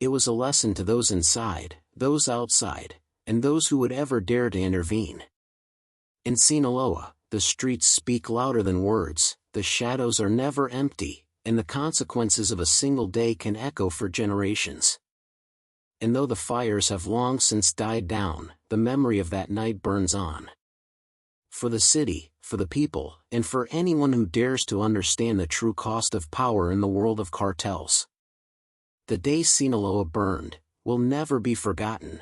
It was a lesson to those inside, those outside, and those who would ever dare to intervene. In Sinaloa, the streets speak louder than words, the shadows are never empty, and the consequences of a single day can echo for generations. And though the fires have long since died down, the memory of that night burns on. For the city, for the people, and for anyone who dares to understand the true cost of power in the world of cartels. The day Sinaloa burned will never be forgotten.